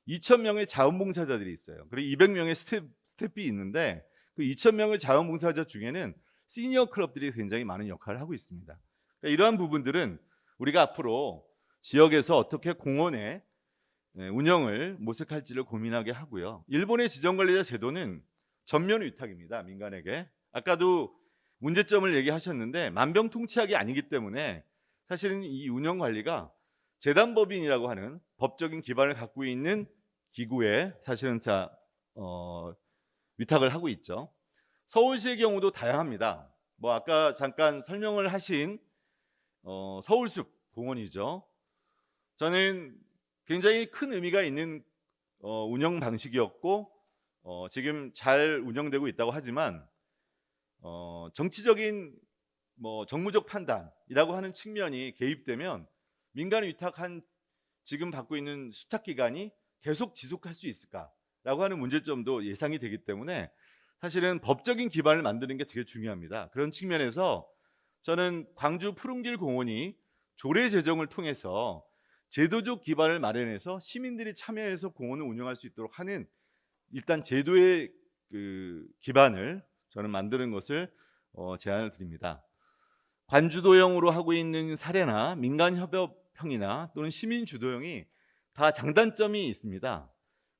2,000명의 자원봉사자들이 있어요. 그리고 200명의 스태프이 있는데 그 2,000명의 자원봉사자 중에는 시니어 클럽들이 굉장히 많은 역할을 하고 있습니다. 그러니까 이러한 부분들은 우리가 앞으로 지역에서 어떻게 공원의 운영을 모색할지를 고민하게 하고요. 일본의 지정관리자 제도는 전면 위탁입니다. 민간에게. 아까도 문제점을 얘기하셨는데 만병통치약이 아니기 때문에 사실은 이 운영 관리가 재단법인이라고 하는 법적인 기반을 갖고 있는 기구에 사실은 위탁을 하고 있죠. 서울시의 경우도 다양합니다. 뭐 아까 잠깐 설명을 하신 서울숲 공원이죠. 저는 굉장히 큰 의미가 있는 운영 방식이었고 지금 잘 운영되고 있다고 하지만 정치적인 정무적 판단이라고 하는 측면이 개입되면 민간 위탁한 지금 받고 있는 수탁 기간이 계속 지속할 수 있을까라고 하는 문제점도 예상이 되기 때문에 사실은 법적인 기반을 만드는 게 되게 중요합니다. 그런 측면에서 저는 광주 푸른길 공원이 조례 제정을 통해서 제도적 기반을 마련해서 시민들이 참여해서 공원을 운영할 수 있도록 하는 일단 제도의 그 기반을 저는 만드는 것을 제안을 드립니다. 관주도형으로 하고 있는 사례나 민간협업형이나 또는 시민주도형이 다 장단점이 있습니다.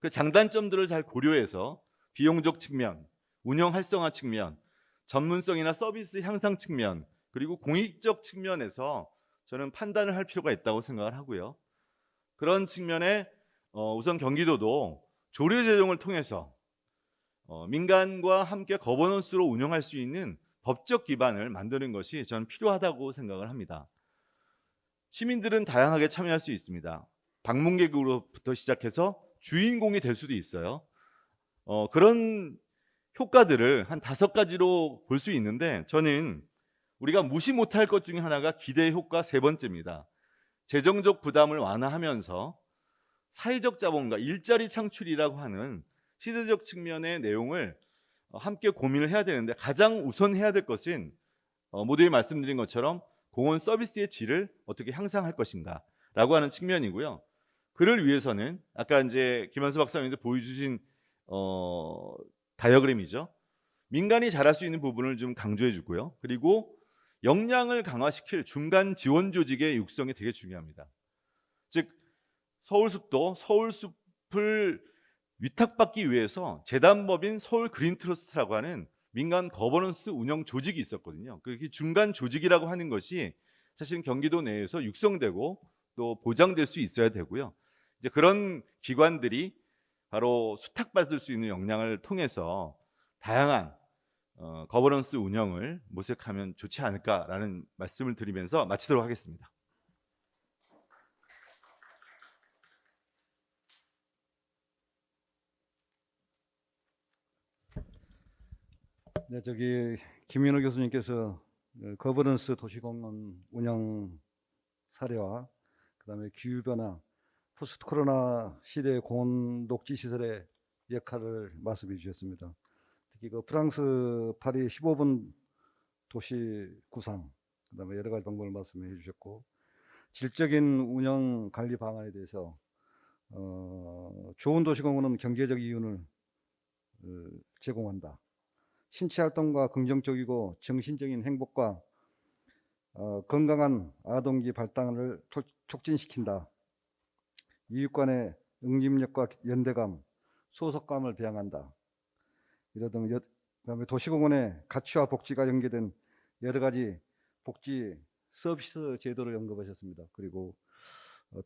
그 장단점들을 잘 고려해서 비용적 측면, 운영 활성화 측면, 전문성이나 서비스 향상 측면, 그리고 공익적 측면에서 저는 판단을 할 필요가 있다고 생각을 하고요. 그런 측면에 우선 경기도도 조례 제정을 통해서 민간과 함께 거버넌스로 운영할 수 있는 법적 기반을 만드는 것이 저는 필요하다고 생각을 합니다. 시민들은 다양하게 참여할 수 있습니다. 방문객으로부터 시작해서 주인공이 될 수도 있어요. 그런 효과들을 한 5가지로 볼 수 있는데 저는 우리가 무시 못할 것 중에 하나가 기대 효과 3번째입니다. 재정적 부담을 완화하면서 사회적 자본과 일자리 창출이라고 하는 시대적 측면의 내용을 함께 고민을 해야 되는데 가장 우선 해야 될 것은 모두에 말씀드린 것처럼 공원 서비스의 질을 어떻게 향상할 것인가 라고 하는 측면이고요. 그를 위해서는 아까 이제 김한수 박사님도 보여주신 다이어그램이죠. 민간이 잘할 수 있는 부분을 좀 강조해 주고요. 그리고 역량을 강화시킬 중간 지원 조직의 육성이 되게 중요합니다. 즉 서울숲도 서울숲을 위탁받기 위해서 재단법인 서울 그린 트러스트라고 하는 민간 거버넌스 운영 조직이 있었거든요. 그 중간 조직이라고 하는 것이 사실 경기도 내에서 육성되고 또 보장될 수 있어야 되고요. 이제 그런 기관들이 바로 수탁받을 수 있는 역량을 통해서 다양한 거버넌스 운영을 모색하면 좋지 않을까라는 말씀을 드리면서 마치도록 하겠습니다. 네, 김민호 교수님께서 거버넌스 도시공원 운영 사례와 그다음에 기후 변화, 포스트 코로나 시대의 공원 녹지 시설의 역할을 말씀해 주셨습니다. 특히 그 프랑스 파리 15분 도시 구상, 그다음에 여러 가지 방법을 말씀해 주셨고, 질적인 운영 관리 방안에 대해서 좋은 도시공원은 경제적 이윤을 제공한다. 신체 활동과 긍정적이고 정신적인 행복과 건강한 아동기 발달을 촉진시킨다. 이웃 간의 응집력과 연대감, 소속감을 배양한다. 이러등 그다음에 도시공원의 가치와 복지가 연계된 여러 가지 복지 서비스 제도를 언급하셨습니다. 그리고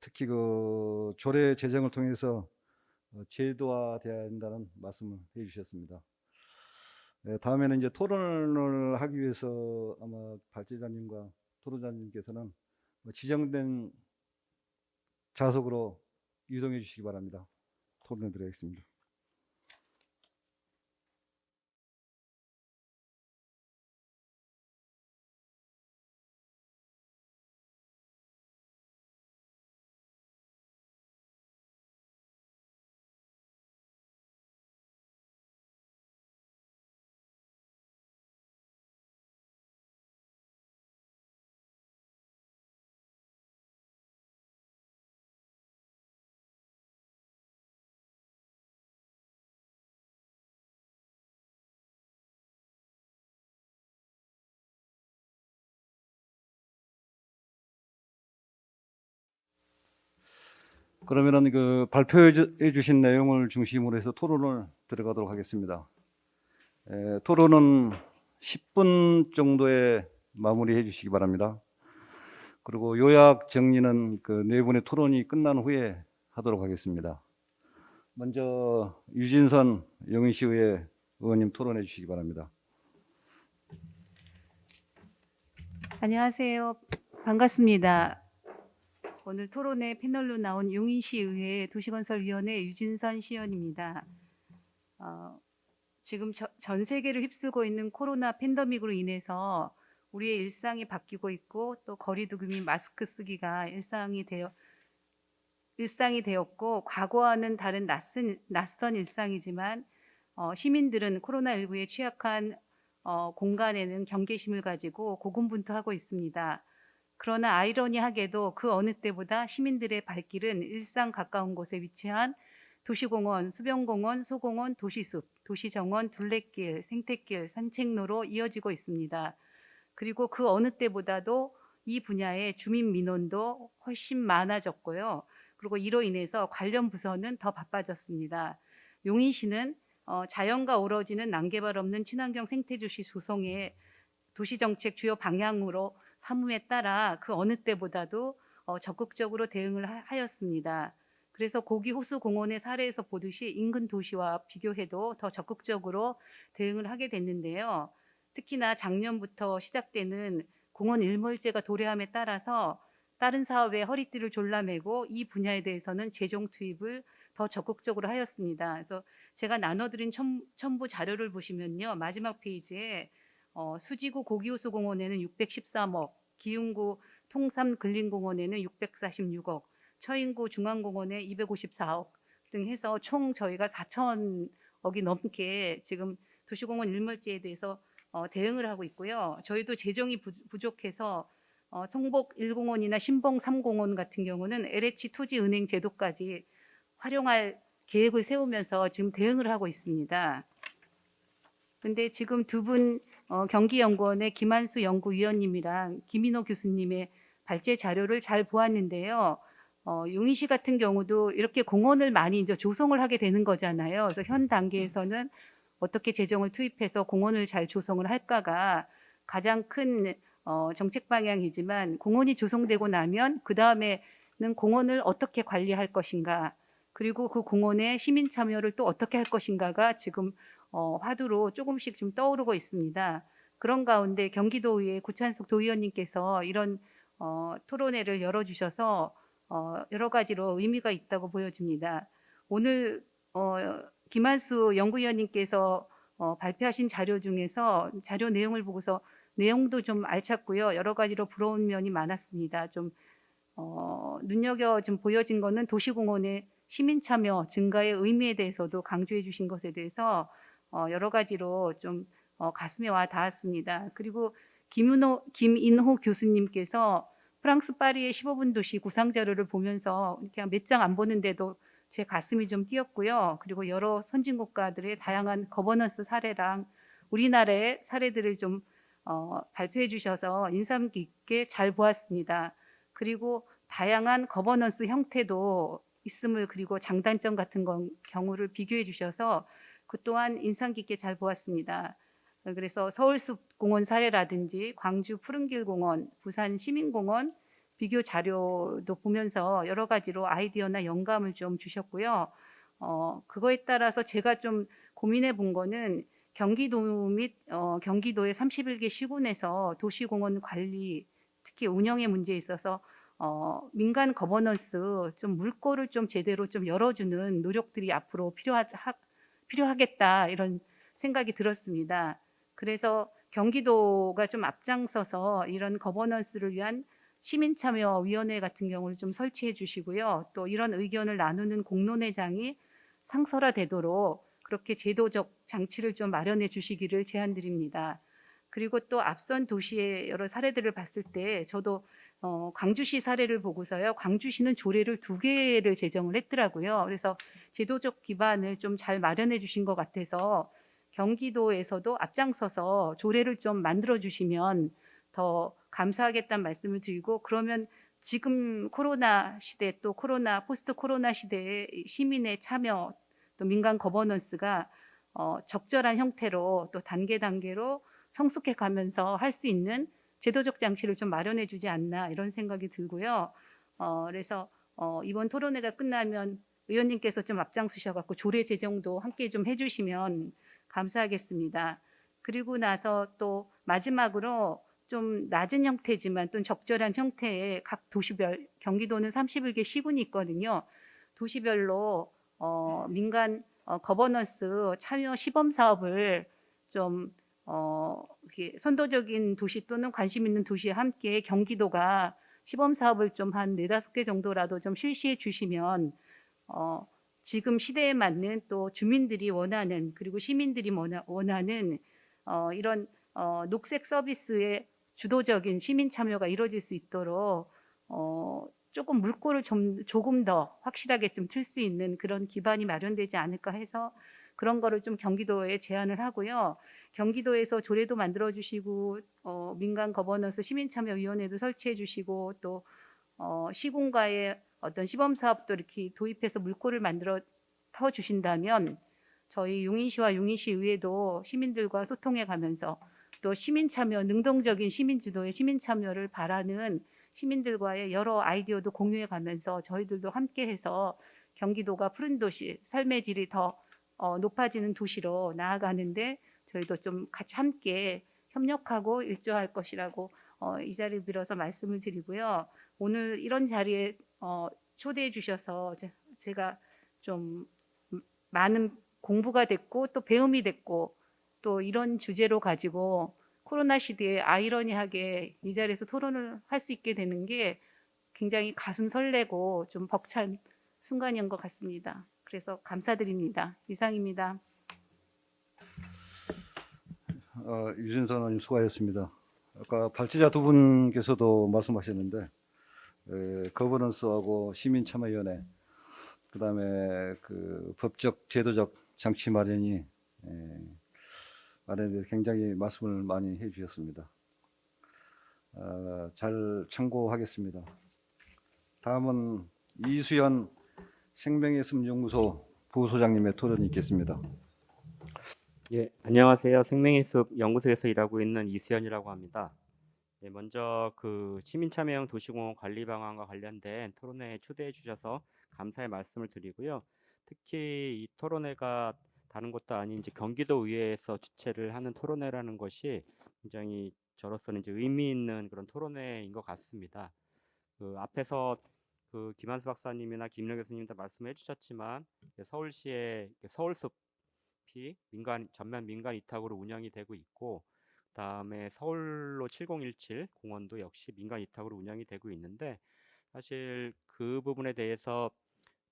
특히 그 조례 제정을 통해서 제도화돼야 한다는 말씀을 해주셨습니다. 네, 다음에는 이제 토론을 하기 위해서 아마 발제자님과 토론자님께서는 지정된 좌석으로 이동해 주시기 바랍니다. 토론해 드리겠습니다. 그러면은 그 발표해 주신 내용을 중심으로 해서 토론을 들어가도록 하겠습니다. 토론은 10분 정도에 마무리해 주시기 바랍니다. 그리고 요약 정리는 그 네 분의 토론이 끝난 후에 하도록 하겠습니다. 먼저 유진선 영인시의회 의원님 토론해 주시기 바랍니다. 안녕하세요. 반갑습니다. 오늘 토론회 패널로 나온 용인시의회 도시건설위원회 유진선 시의원입니다. 지금 전 세계를 휩쓸고 있는 코로나 팬데믹으로 인해서 우리의 일상이 바뀌고 있고 또 거리두기 및 마스크 쓰기가 일상이 되었고 과거와는 다른 낯선 일상이지만 시민들은 코로나19에 취약한 공간에는 경계심을 가지고 고군분투하고 있습니다. 그러나 아이러니하게도 그 어느 때보다 시민들의 발길은 일상 가까운 곳에 위치한 도시공원, 수변공원, 소공원, 도시숲, 도시정원, 둘레길, 생태길, 산책로로 이어지고 있습니다. 그리고 그 어느 때보다도 이 분야의 주민 민원도 훨씬 많아졌고요. 그리고 이로 인해서 관련 부서는 더 바빠졌습니다. 용인시는 자연과 어우러지는 난개발 없는 친환경 생태도시 조성의 도시정책 주요 방향으로 삼음에 따라 그 어느 때보다도 적극적으로 대응을 하였습니다. 그래서 고기 호수 공원의 사례에서 보듯이 인근 도시와 비교해도 더 적극적으로 대응을 하게 됐는데요. 특히나 작년부터 시작되는 공원 일몰제가 도래함에 따라서 다른 사업에 허리띠를 졸라매고 이 분야에 대해서는 재정 투입을 더 적극적으로 하였습니다. 그래서 제가 나눠드린 첨부 자료를 보시면요. 마지막 페이지에 수지구 고기호수 공원에는 613억, 기흥구 통삼 근린공원에는 646억, 처인구 중앙공원에 254억 등 해서 총 저희가 4천억이 넘게 지금 도시공원 일몰제에 대해서 대응을 하고 있고요. 저희도 재정이 부족해서 성복 1공원이나 신봉 3공원 같은 경우는 LH 토지은행 제도까지 활용할 계획을 세우면서 지금 대응을 하고 있습니다. 근데 지금 두 분 경기연구원의 김한수 연구위원님이랑 김인호 교수님의 발제 자료를 잘 보았는데요. 용인시 같은 경우도 이렇게 공원을 많이 이제 조성을 하게 되는 거잖아요. 그래서 현 단계에서는 어떻게 재정을 투입해서 공원을 잘 조성을 할까가 가장 큰 정책 방향이지만 공원이 조성되고 나면 그 다음에는 공원을 어떻게 관리할 것인가, 그리고 그 공원의 시민 참여를 또 어떻게 할 것인가가 지금 화두로 조금씩 좀 떠오르고 있습니다. 그런 가운데 경기도의회 구찬숙 도의원님께서 이런 토론회를 열어주셔서 여러 가지로 의미가 있다고 보여집니다. 오늘 김한수 연구위원님께서 발표하신 자료 중에서 자료 내용을 보고서 내용도 좀 알찼고요. 여러 가지로 부러운 면이 많았습니다. 좀 눈여겨 좀 보여진 거는 도시공원의 시민 참여 증가의 의미에 대해서도 강조해 주신 것에 대해서 여러 가지로 좀 가슴에 와 닿았습니다. 그리고 김인호 교수님께서 프랑스 파리의 15분 도시 구상 자료를 보면서 그냥 몇 장 안 보는데도 제 가슴이 좀 뛰었고요. 그리고 여러 선진 국가들의 다양한 거버넌스 사례랑 우리나라의 사례들을 좀 발표해 주셔서 인상 깊게 잘 보았습니다. 그리고 다양한 거버넌스 형태도 있음을, 그리고 장단점 같은 경우를 비교해 주셔서 그 또한 인상 깊게 잘 보았습니다. 그래서 서울숲공원 사례라든지 광주 푸른길공원, 부산 시민공원 비교 자료도 보면서 여러 가지로 아이디어나 영감을 좀 주셨고요. 그거에 따라서 제가 좀 고민해 본 거는 경기도 및 경기도의 31개 시군에서 도시공원 관리, 특히 운영의 문제에 있어서 민간 거버넌스 좀 물꼬를 좀 제대로 좀 열어주는 노력들이 앞으로 필요하겠다, 이런 생각이 들었습니다. 그래서 경기도가 좀 앞장서서 이런 거버넌스를 위한 시민참여위원회 같은 경우를 좀 설치해 주시고요. 또 이런 의견을 나누는 공론회장이 상설화되도록 그렇게 제도적 장치를 좀 마련해 주시기를 제안드립니다. 그리고 또 앞선 도시의 여러 사례들을 봤을 때 저도 광주시 사례를 보고서요. 광주시는 조례를 2개를 제정을 했더라고요. 그래서 제도적 기반을 좀 잘 마련해 주신 것 같아서 경기도에서도 앞장서서 조례를 좀 만들어 주시면 더 감사하겠다는 말씀을 드리고, 그러면 지금 코로나 시대, 또 포스트 코로나 시대에 시민의 참여, 또 민간 거버넌스가 적절한 형태로 또 단계로 성숙해 가면서 할 수 있는 제도적 장치를 좀 마련해 주지 않나, 이런 생각이 들고요. 그래서 이번 토론회가 끝나면 의원님께서 좀 앞장서셔 갖고 조례 제정도 함께 좀 해주시면 감사하겠습니다. 그리고 나서 또 마지막으로 좀 낮은 형태지만 또 적절한 형태의 각 도시별, 경기도는 31개 시군이 있거든요. 도시별로 민간 거버넌스 참여 시범 사업을 좀 이렇게 선도적인 도시 또는 관심 있는 도시에 함께 경기도가 시범 사업을 좀 한 4-5개 정도라도 좀 실시해 주시면 지금 시대에 맞는, 또 주민들이 원하는, 그리고 시민들이 원하는 이런 녹색 서비스의 주도적인 시민 참여가 이루어질 수 있도록 조금 물꼬를 조금 더 확실하게 좀 틀 수 있는 그런 기반이 마련되지 않을까 해서 그런 거를 좀 경기도에 제안을 하고요. 경기도에서 조례도 만들어 주시고 민간 거버넌스 시민참여위원회도 설치해 주시고, 또 시군과의 어떤 시범 사업도 이렇게 도입해서 물꼬를 만들어 터 주신다면 저희 용인시와 용인시 의회도 시민들과 소통해 가면서 또 시민 참여, 능동적인 시민 주도의 시민 참여를 바라는 시민들과의 여러 아이디어도 공유해 가면서 저희들도 함께 해서 경기도가 푸른 도시, 삶의 질이 더 높아지는 도시로 나아가는데 저희도 좀 같이 함께 협력하고 일조할 것이라고 이 자리를 빌어서 말씀을 드리고요. 오늘 이런 자리에 초대해 주셔서 제가 좀 많은 공부가 됐고 또 배움이 됐고, 또 이런 주제로 가지고 코로나 시대에 아이러니하게 이 자리에서 토론을 할 수 있게 되는 게 굉장히 가슴 설레고 좀 벅찬 순간인 것 같습니다. 그래서 감사드립니다. 이상입니다. 유진선 의원님 수고하셨습니다. 아까 발제자 두 분께서도 말씀하셨는데 거버넌스하고 시민참여위원회, 그다음에 그 법적 제도적 장치 마련이 마련에 대해서 굉장히 말씀을 많이 해주셨습니다. 잘 참고하겠습니다. 다음은 이수연 생명의숲연구소 부소장님의 토론이 있겠습니다. 예, 안녕하세요. 생명의숲 연구소에서 일하고 있는 이수연이라고 합니다. 예, 먼저 그 시민참여형 도시공원 관리 방안과 관련된 토론회에 초대해 주셔서 감사의 말씀을 드리고요. 특히 이 토론회가 다른 것도 아닌 이제 경기도의회에서 주최를 하는 토론회라는 것이 굉장히 저로서는 이제 의미 있는 그런 토론회인 것 같습니다. 그 앞에서 그 김한수 박사님이나 김인호 교수님도 말씀해 주셨지만 서울시의 서울숲 아시다시피 전면 민간 위탁으로 운영이 되고 있고, 그다음에 서울로 7017 공원도 역시 민간 위탁으로 운영이 되고 있는데, 사실 그 부분에 대해서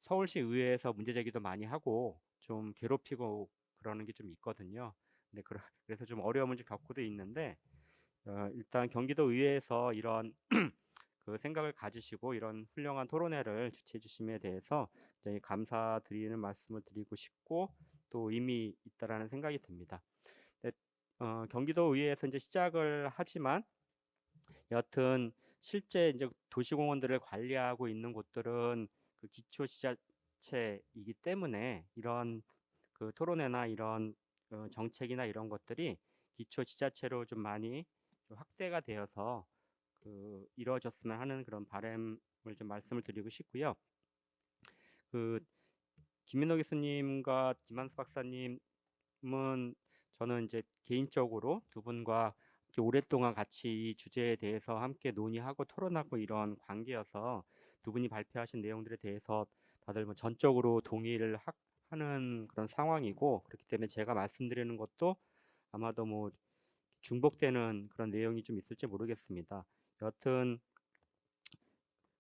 서울시 의회에서 문제 제기도 많이 하고 좀 괴롭히고 그러는 게 좀 있거든요. 근데 그래서 좀 어려움을 좀 겪고도 있는데, 일단 경기도 의회에서 이런 그 생각을 가지시고 이런 훌륭한 토론회를 주최해 주심에 대해서 굉장히 감사드리는 말씀을 드리고 싶고, 또 의미 있다라는 생각이 듭니다. 근데, 경기도 의회에서 이제 시작을 하지만 여하튼 실제 이제 도시공원들을 관리하고 있는 곳들은 그 기초지자체이기 때문에 이런 그 토론회나 이런 정책이나 이런 것들이 기초지자체로 좀 많이 좀 확대가 되어서 그 이루어졌으면 하는 그런 바람을 좀 말씀을 드리고 싶고요. 그 김민호 교수님과 김한수 박사님은 저는 이제 개인적으로 두 분과 이렇게 오랫동안 같이 이 주제에 대해서 함께 논의하고 토론하고 이런 관계여서 두 분이 발표하신 내용들에 대해서 다들 뭐 전적으로 동의를 하는 그런 상황이고, 그렇기 때문에 제가 말씀드리는 것도 아마도 뭐 중복되는 그런 내용이 좀 있을지 모르겠습니다. 여튼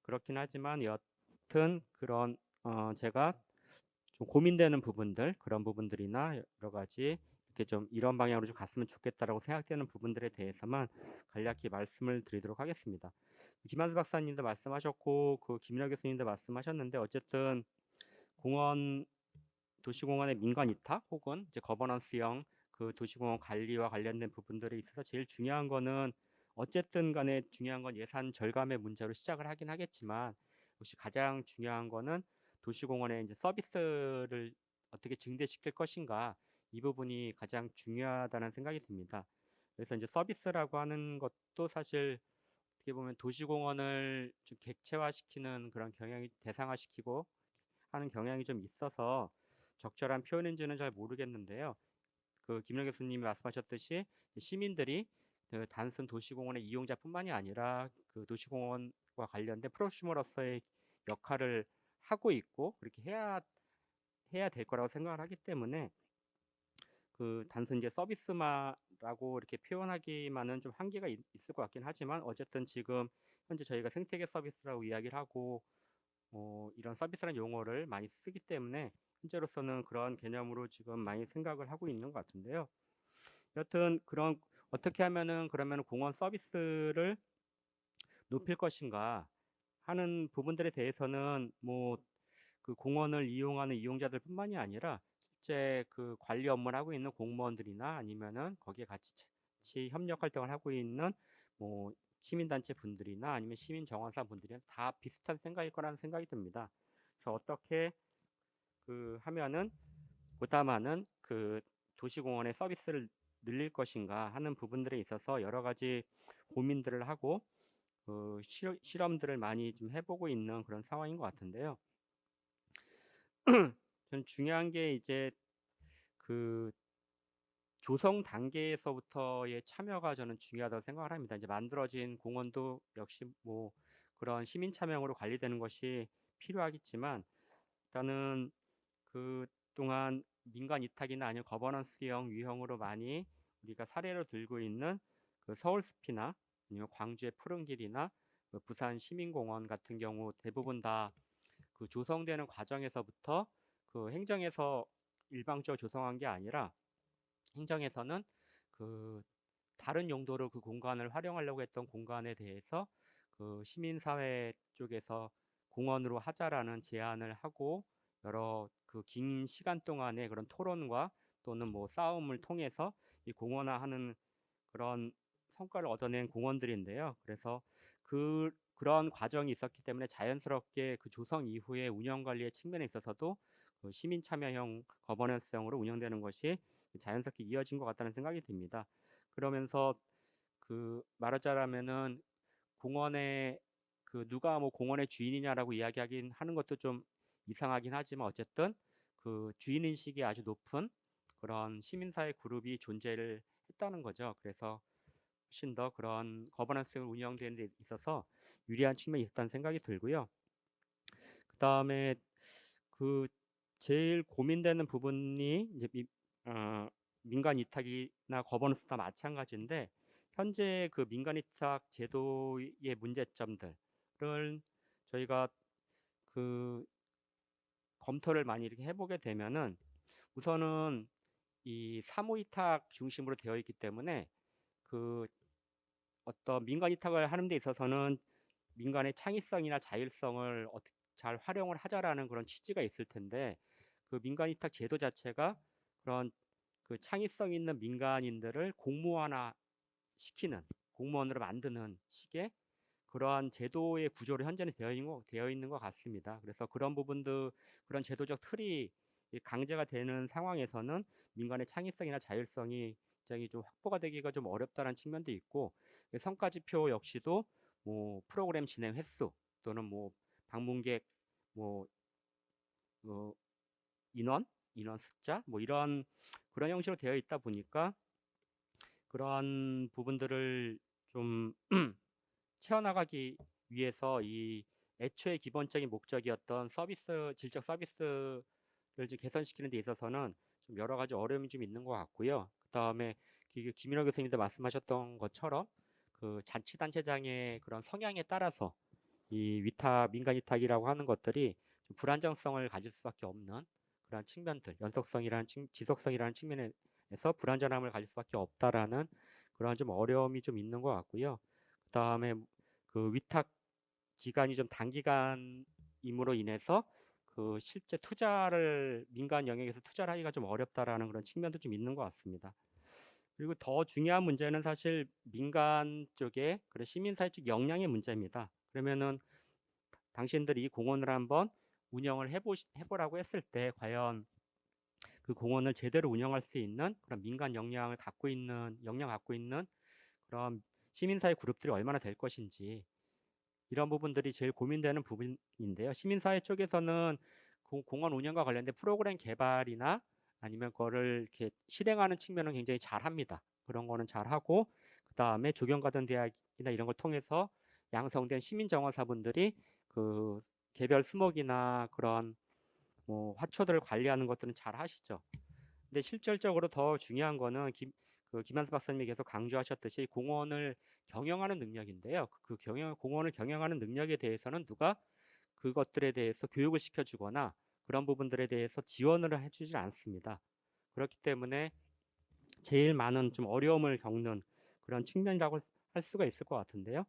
그렇긴 하지만 여튼 그런 제가 좀 고민되는 부분들, 그런 부분들이나 여러 가지 이렇게 좀 이런 방향으로 좀 갔으면 좋겠다라고 생각되는 부분들에 대해서만 간략히 말씀을 드리도록 하겠습니다. 김한수 박사님도 말씀하셨고 그 김인하 교수님도 말씀하셨는데, 어쨌든 도시공원의 민간 위탁 혹은 이제 거버넌스형 그 도시공원 관리와 관련된 부분들에 있어서 제일 중요한 거는, 어쨌든 간에 중요한 건 예산 절감의 문제로 시작을 하긴 하겠지만, 역시 가장 중요한 거는 도시공원의 이제 서비스를 어떻게 증대시킬 것인가, 이 부분이 가장 중요하다는 생각이 듭니다. 그래서 이제 서비스라고 하는 것도 사실 어떻게 보면 도시공원을 좀 객체화시키는 그런 경향이, 대상화시키고 하는 경향이 좀 있어서 적절한 표현인지는 잘 모르겠는데요. 그 김영 교수님이 말씀하셨듯이 시민들이 그 단순 도시공원의 이용자뿐만이 아니라 그 도시공원과 관련된 프로슈머로서의 역할을 하고 있고 그렇게 해야 될 거라고 생각을 하기 때문에, 그 단순 이제 서비스마라고 이렇게 표현하기만은 좀 한계가 있을 것 같긴 하지만, 어쨌든 지금 현재 저희가 생태계 서비스라고 이야기를 하고 이런 서비스라는 용어를 많이 쓰기 때문에 현재로서는 그런 개념으로 지금 많이 생각을 하고 있는 것 같은데요. 여튼 그런 어떻게 하면은 그러면 공원 서비스를 높일 것인가 하는 부분들에 대해서는 뭐 그 공원을 이용하는 이용자들뿐만이 아니라 실제 그 관리 업무를 하고 있는 공무원들이나 아니면은 거기에 같이 협력 활동을 하고 있는 뭐 시민단체 분들이나 아니면 시민정원사 분들이 다 비슷한 생각일 거라는 생각이 듭니다. 그래서 어떻게 그 하면은 보다 많은 그 도시공원의 서비스를 늘릴 것인가 하는 부분들에 있어서 여러 가지 고민들을 하고 그 실험들을 많이 좀 해보고 있는 그런 상황인 것 같은데요. 저는 중요한 게 이제 그 조성 단계에서부터의 참여가 저는 중요하다고 생각을 합니다. 이제 만들어진 공원도 역시 뭐 그런 시민 참여로 관리되는 것이 필요하겠지만, 일단은 그 동안 민간 위탁이나 아니면 거버넌스형 유형으로 많이 우리가 사례로 들고 있는 그 서울숲이나 아니면 광주의 푸른길이나 그 부산 시민공원 같은 경우 대부분 다 그 조성되는 과정에서부터 그 행정에서 일방적으로 조성한 게 아니라 행정에서는 그 다른 용도로 그 공간을 활용하려고 했던 공간에 대해서 그 시민사회 쪽에서 공원으로 하자라는 제안을 하고 여러 그 긴 시간 동안의 그런 토론과 또는 뭐 싸움을 통해서 이 공원화하는 그런 성과를 얻어낸 공원들인데요. 그래서 그런 과정이 있었기 때문에 자연스럽게 그 조성 이후에 운영 관리의 측면에 있어서도 그 시민 참여형 거버넌스형으로 운영되는 것이 자연스럽게 이어진 것 같다는 생각이 듭니다. 그러면서 그 말하자면은 공원에 그 누가 뭐 공원의 주인이냐라고 이야기하긴 하는 것도 좀 이상하긴 하지만, 어쨌든 그 주인 인식이 아주 높은 그런 시민사회 그룹이 존재를 했다는 거죠. 그래서 훨씬 더 그런 거버넌스를 운영되는 데 있어서 유리한 측면이 있었다는 생각이 들고요. 그 다음에 그 제일 고민되는 부분이 이제 민간 위탁이나 거버넌스 다 마찬가지인데 현재 그 민간 위탁 제도의 문제점들을 저희가 그 검토를 많이 이렇게 해보게 되면은 우선은 이 사무위탁 중심으로 되어 있기 때문에 그 어떤 민간 위탁을 하는 데 있어서는 민간의 창의성이나 자율성을 어떻게 잘 활용을 하자라는 그런 취지가 있을 텐데 그 민간 위탁 제도 자체가 그런 그 창의성 있는 민간인들을 공무원화 시키는 공무원으로 만드는 식의 그러한 제도의 구조로 현재는 되어 있는 것 같습니다. 그래서 그런 부분도 그런 제도적 틀이 강제가 되는 상황에서는 민간의 창의성이나 자율성이 굉장히 좀 확보가 되기가 좀 어렵다는 측면도 있고 성과 지표 역시도 뭐 프로그램 진행 횟수 또는 뭐 방문객 뭐 인원 숫자 뭐 이런 그런 형식으로 되어 있다 보니까 그러한 부분들을 좀 채워나가기 위해서 이 애초에 기본적인 목적이었던 질적 서비스를 좀 개선시키는 데 있어서는 좀 여러 가지 어려움이 좀 있는 것 같고요. 그다음에 김인호 교수님도 말씀하셨던 것처럼 그 자치단체장의 그런 성향에 따라서 이 민간 위탁이라고 하는 것들이 좀 불안정성을 가질 수밖에 없는 그런 측면들, 지속성이라는 측면에서 불안전함을 가질 수밖에 없다라는 그런 좀 어려움이 좀 있는 것 같고요. 그다음에 그 위탁 기간이 좀 단기간임으로 인해서 그 실제 민간 영역에서 투자를 하기가 좀 어렵다라는 그런 측면도 좀 있는 것 같습니다. 그리고 더 중요한 문제는 사실 민간 쪽에 그런 시민사회 쪽 역량의 문제입니다. 그러면은 당신들이 이 공원을 한번 운영을 해보라고 했을 때 과연 그 공원을 제대로 운영할 수 있는 그런 민간 역량 갖고 있는 그런 시민사회 그룹들이 얼마나 될 것인지 이런 부분들이 제일 고민되는 부분인데요. 시민사회 쪽에서는 공원 운영과 관련된 프로그램 개발이나 아니면 그거를 이렇게 실행하는 측면은 굉장히 잘합니다. 그런 거는 잘하고 그다음에 조경가든 대학이나 이런 걸 통해서 양성된 시민정화사분들이 그 개별 수목이나 그런 뭐 화초들을 관리하는 것들은 잘 하시죠. 근데 실질적으로 더 중요한 거는 김한수 박사님이 계속 강조하셨듯이 공원을 경영하는 능력인데요. 공원을 경영하는 능력에 대해서는 누가 그것들에 대해서 교육을 시켜주거나 그런 부분들에 대해서 지원을 해주질 않습니다. 그렇기 때문에 제일 많은 좀 어려움을 겪는 그런 측면이라고 할 수가 있을 것 같은데요.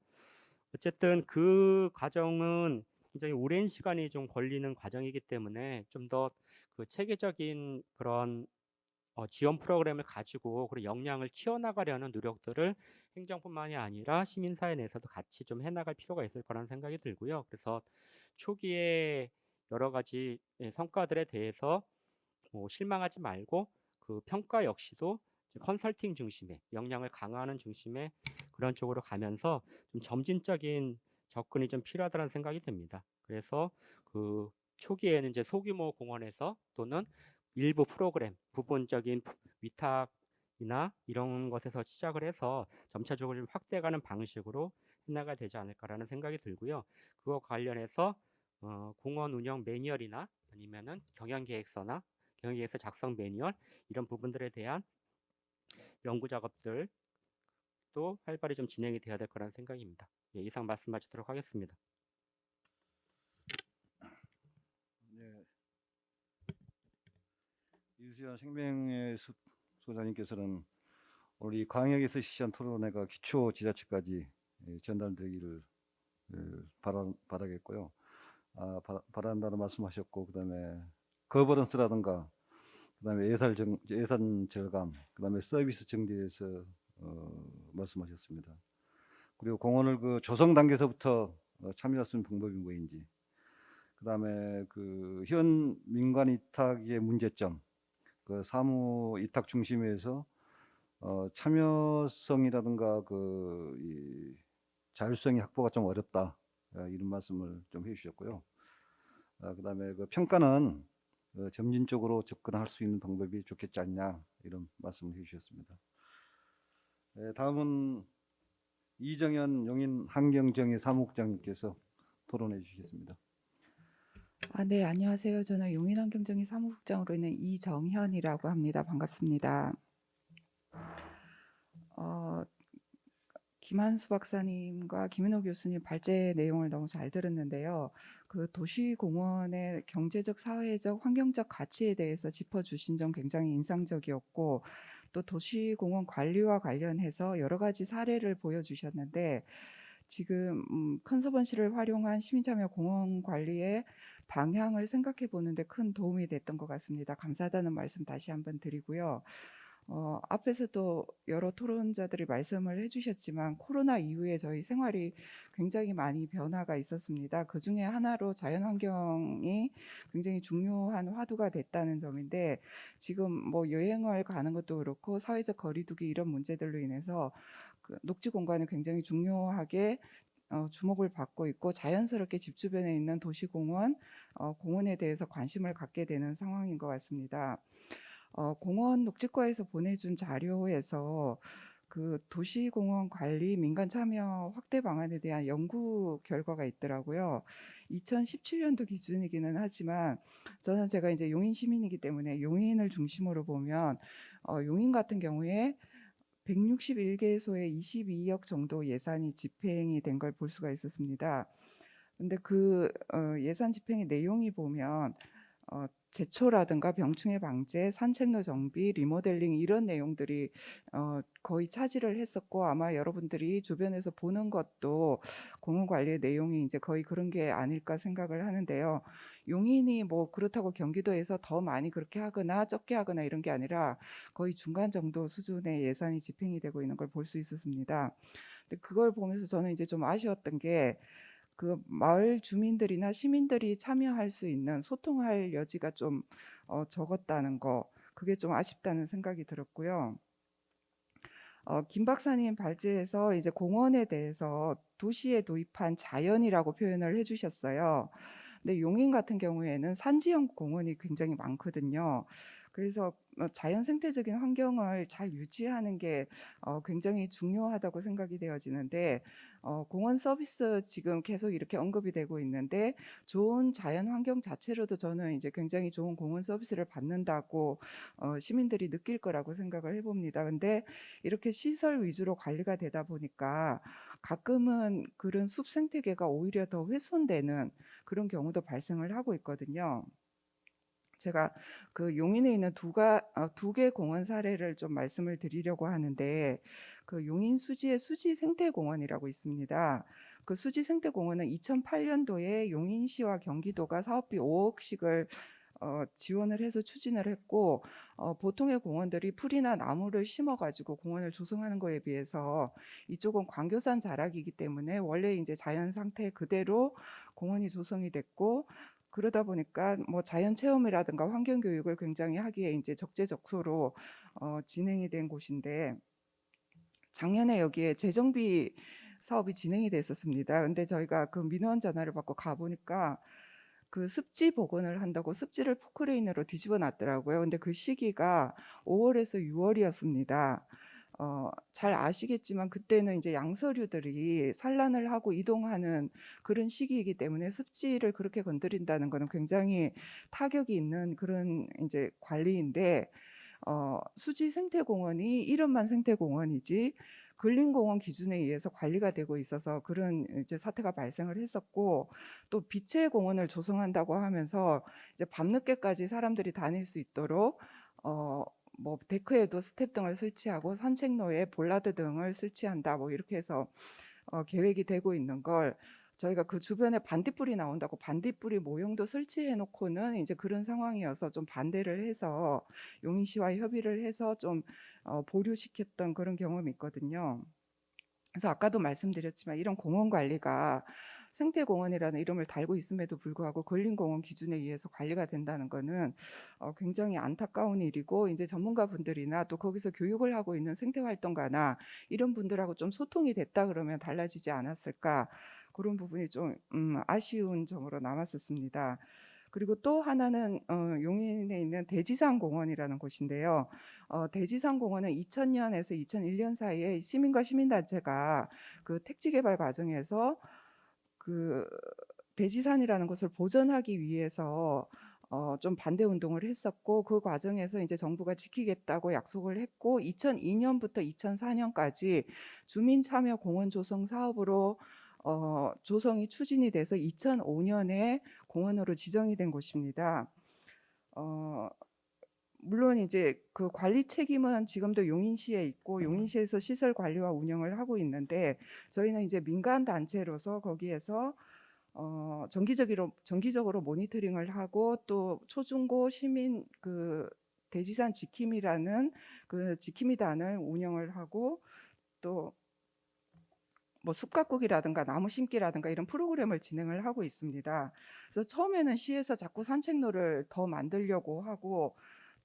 어쨌든 그 과정은 굉장히 오랜 시간이 좀 걸리는 과정이기 때문에 좀 더 그 체계적인 그런 지원 프로그램을 가지고 그런 역량을 키워나가려는 노력들을 행정뿐만이 아니라 시민사회 내에서도 같이 좀 해나갈 필요가 있을 거라는 생각이 들고요. 그래서 초기에 여러 가지 성과들에 대해서 뭐 실망하지 말고 그 평가 역시도 컨설팅 중심의 역량을 강화하는 중심의 그런 쪽으로 가면서 좀 점진적인 접근이 좀 필요하다는 생각이 듭니다. 그래서 그 초기에는 이제 소규모 공원에서 또는 일부 프로그램, 부분적인 위탁이나 이런 것에서 시작을 해서 점차적으로 좀 확대가는 방식으로 해나가야 되지 않을까라는 생각이 들고요. 그거 관련해서 공원 운영 매뉴얼이나 아니면은 경영계획서 작성 매뉴얼 이런 부분들에 대한 연구 작업들도 활발히 좀 진행이 돼야 될 거라는 생각입니다. 예, 이상 말씀 마치도록 하겠습니다. 네. 이수연 생명의 숲 소장님께서는 오늘 이 광역에서 실시한 토론회가 기초 지자체까지 전달되기를 바라겠고요. 바란다는 말씀하셨고 그다음에 거버넌스라든가 그다음에 예산 절감 그다음에 서비스 증대에서 말씀하셨습니다. 그리고 공원을 그 조성 단계에서부터 참여할 수 있는 방법이 뭐인지 그다음에 그 현 민간 위탁의 문제점 그 사무 위탁 중심에서 참여성이라든가 이 자율성의 확보가 좀 어렵다 이런 말씀을 좀 해주셨고요. 그다음에 그 평가는 점진적으로 접근할 수 있는 방법이 좋겠지 않냐 이런 말씀을 해주셨습니다. 다음은 이정현 용인 환경정의 사무국장님께서 토론해 주시겠습니다. 네, 안녕하세요. 저는 용인환경정의 사무국장으로 있는 이정현이라고 합니다. 반갑습니다. 김한수 박사님과 김인호 교수님 발제 내용을 너무 잘 들었는데요. 그 도시공원의 경제적, 사회적, 환경적 가치에 대해서 짚어주신 점 굉장히 인상적이었고, 또 도시공원 관리와 관련해서 여러 가지 사례를 보여주셨는데, 지금 컨서번시를 활용한 시민참여 공원 관리의 방향을 생각해 보는데 큰 도움이 됐던 것 같습니다. 감사하다는 말씀 다시 한번 드리고요. 앞에서도 여러 토론자들이 말씀을 해주셨지만 코로나 이후에 저희 생활이 굉장히 많이 변화가 있었습니다. 그 중에 하나로 자연환경이 굉장히 중요한 화두가 됐다는 점인데, 지금 뭐 여행을 가는 것도 그렇고 사회적 거리두기 이런 문제들로 인해서 그 녹지 공간이 굉장히 중요하게 주목을 받고 있고, 자연스럽게 집 주변에 있는 도시공원, 공원에 대해서 관심을 갖게 되는 상황인 것 같습니다. 공원 녹지과에서 보내준 자료에서 그 도시공원 관리 민간 참여 확대 방안에 대한 연구 결과가 있더라고요. 2017년도 기준이기는 하지만 저는 제가 이제 용인 시민이기 때문에 용인을 중심으로 보면 용인 같은 경우에 161개소에 22억 정도 예산이 집행이 된 걸 볼 수가 있었습니다. 근데 그 예산 집행의 내용이 보면 제초라든가 병충해 방제, 산책로 정비, 리모델링 이런 내용들이 거의 차지를 했었고, 아마 여러분들이 주변에서 보는 것도 공원 관리의 내용이 이제 거의 그런 게 아닐까 생각을 하는데요. 용인이 뭐 그렇다고 경기도에서 더 많이 그렇게 하거나 적게 하거나 이런 게 아니라 거의 중간 정도 수준의 예산이 집행이 되고 있는 걸 볼 수 있었습니다. 근데 그걸 보면서 저는 이제 좀 아쉬웠던 게, 그 마을 주민들이나 시민들이 참여할 수 있는 소통할 여지가 좀 적었다는 거, 그게 좀 아쉽다는 생각이 들었고요. 김 박사님 발제에서 이제 공원에 대해서 도시에 도입한 자연이라고 표현을 해주셨어요. 근데 용인 같은 경우에는 산지형 공원이 굉장히 많거든요. 그래서 자연 생태적인 환경을 잘 유지하는 게 굉장히 중요하다고 생각이 되어지는데, 공원 서비스 지금 계속 이렇게 언급이 되고 있는데, 좋은 자연 환경 자체로도 저는 이제 굉장히 좋은 공원 서비스를 받는다고 시민들이 느낄 거라고 생각을 해봅니다. 근데 이렇게 시설 위주로 관리가 되다 보니까 가끔은 그런 숲 생태계가 오히려 더 훼손되는 그런 경우도 발생을 하고 있거든요. 제가 그 용인에 있는 두 개 공원 사례를 좀 말씀을 드리려고 하는데, 그 용인 수지의 수지 생태공원이라고 있습니다. 그 수지 생태공원은 2008년도에 용인시와 경기도가 사업비 5억씩을 지원을 해서 추진을 했고, 보통의 공원들이 풀이나 나무를 심어가지고 공원을 조성하는 거에 비해서 이쪽은 광교산 자락이기 때문에 원래 이제 자연 상태 그대로 공원이 조성이 됐고, 그러다 보니까 뭐 자연 체험이라든가 환경 교육을 굉장히 하기에 이제 적재적소로 진행이 된 곳인데, 작년에 여기에 재정비 사업이 진행이 됐었습니다. 근데 저희가 그 민원 전화를 받고 가보니까 그 습지 복원을 한다고 습지를 포크레인으로 뒤집어 놨더라고요. 근데 그 시기가 5월에서 6월이었습니다. 잘 아시겠지만 그때는 이제 양서류들이 산란을 하고 이동하는 그런 시기이기 때문에 습지를 그렇게 건드린다는 것은 굉장히 타격이 있는 그런 이제 관리인데, 수지 생태공원이 이름만 생태공원이지 근린공원 기준에 의해서 관리가 되고 있어서 그런 이제 사태가 발생을 했었고, 또 빛의 공원을 조성한다고 하면서 이제 밤늦게까지 사람들이 다닐 수 있도록 뭐 데크에도 스텝 등을 설치하고 산책로에 볼라드 등을 설치한다 뭐 이렇게 해서 계획이 되고 있는 걸, 저희가 그 주변에 반딧불이 나온다고 반딧불이 모형도 설치해 놓고는 이제 그런 상황이어서 좀 반대를 해서 용인시와 협의를 해서 좀 보류시켰던 그런 경험이 있거든요. 그래서 아까도 말씀드렸지만 이런 공원 관리가 생태공원이라는 이름을 달고 있음에도 불구하고 근린공원 기준에 의해서 관리가 된다는 것은 굉장히 안타까운 일이고, 이제 전문가분들이나 또 거기서 교육을 하고 있는 생태활동가나 이런 분들하고 좀 소통이 됐다 그러면 달라지지 않았을까, 그런 부분이 좀 아쉬운 점으로 남았었습니다. 그리고 또 하나는 용인에 있는 대지산 공원이라는 곳인데요. 대지산 공원은 2000년에서 2001년 사이에 시민과 시민단체가 그 택지 개발 과정에서 그 대지산이라는 것을 보전하기 위해서 좀 반대 운동을 했었고, 그 과정에서 이제 정부가 지키겠다고 약속을 했고, 2002년부터 2004년까지 주민 참여 공원 조성 사업으로 조성이 추진이 돼서 2005년에 공원으로 지정이 된 곳입니다. 물론 이제 그 관리 책임은 지금도 용인시에 있고 용인시에서 시설 관리와 운영을 하고 있는데, 저희는 이제 민간 단체로서 거기에서 정기적으로 모니터링을 하고, 또 초중고 시민 그 대지산 지킴이라는 그 지킴이단을 운영을 하고, 또 뭐 숲가꾸기라든가 나무 심기라든가 이런 프로그램을 진행을 하고 있습니다. 그래서 처음에는 시에서 자꾸 산책로를 더 만들려고 하고,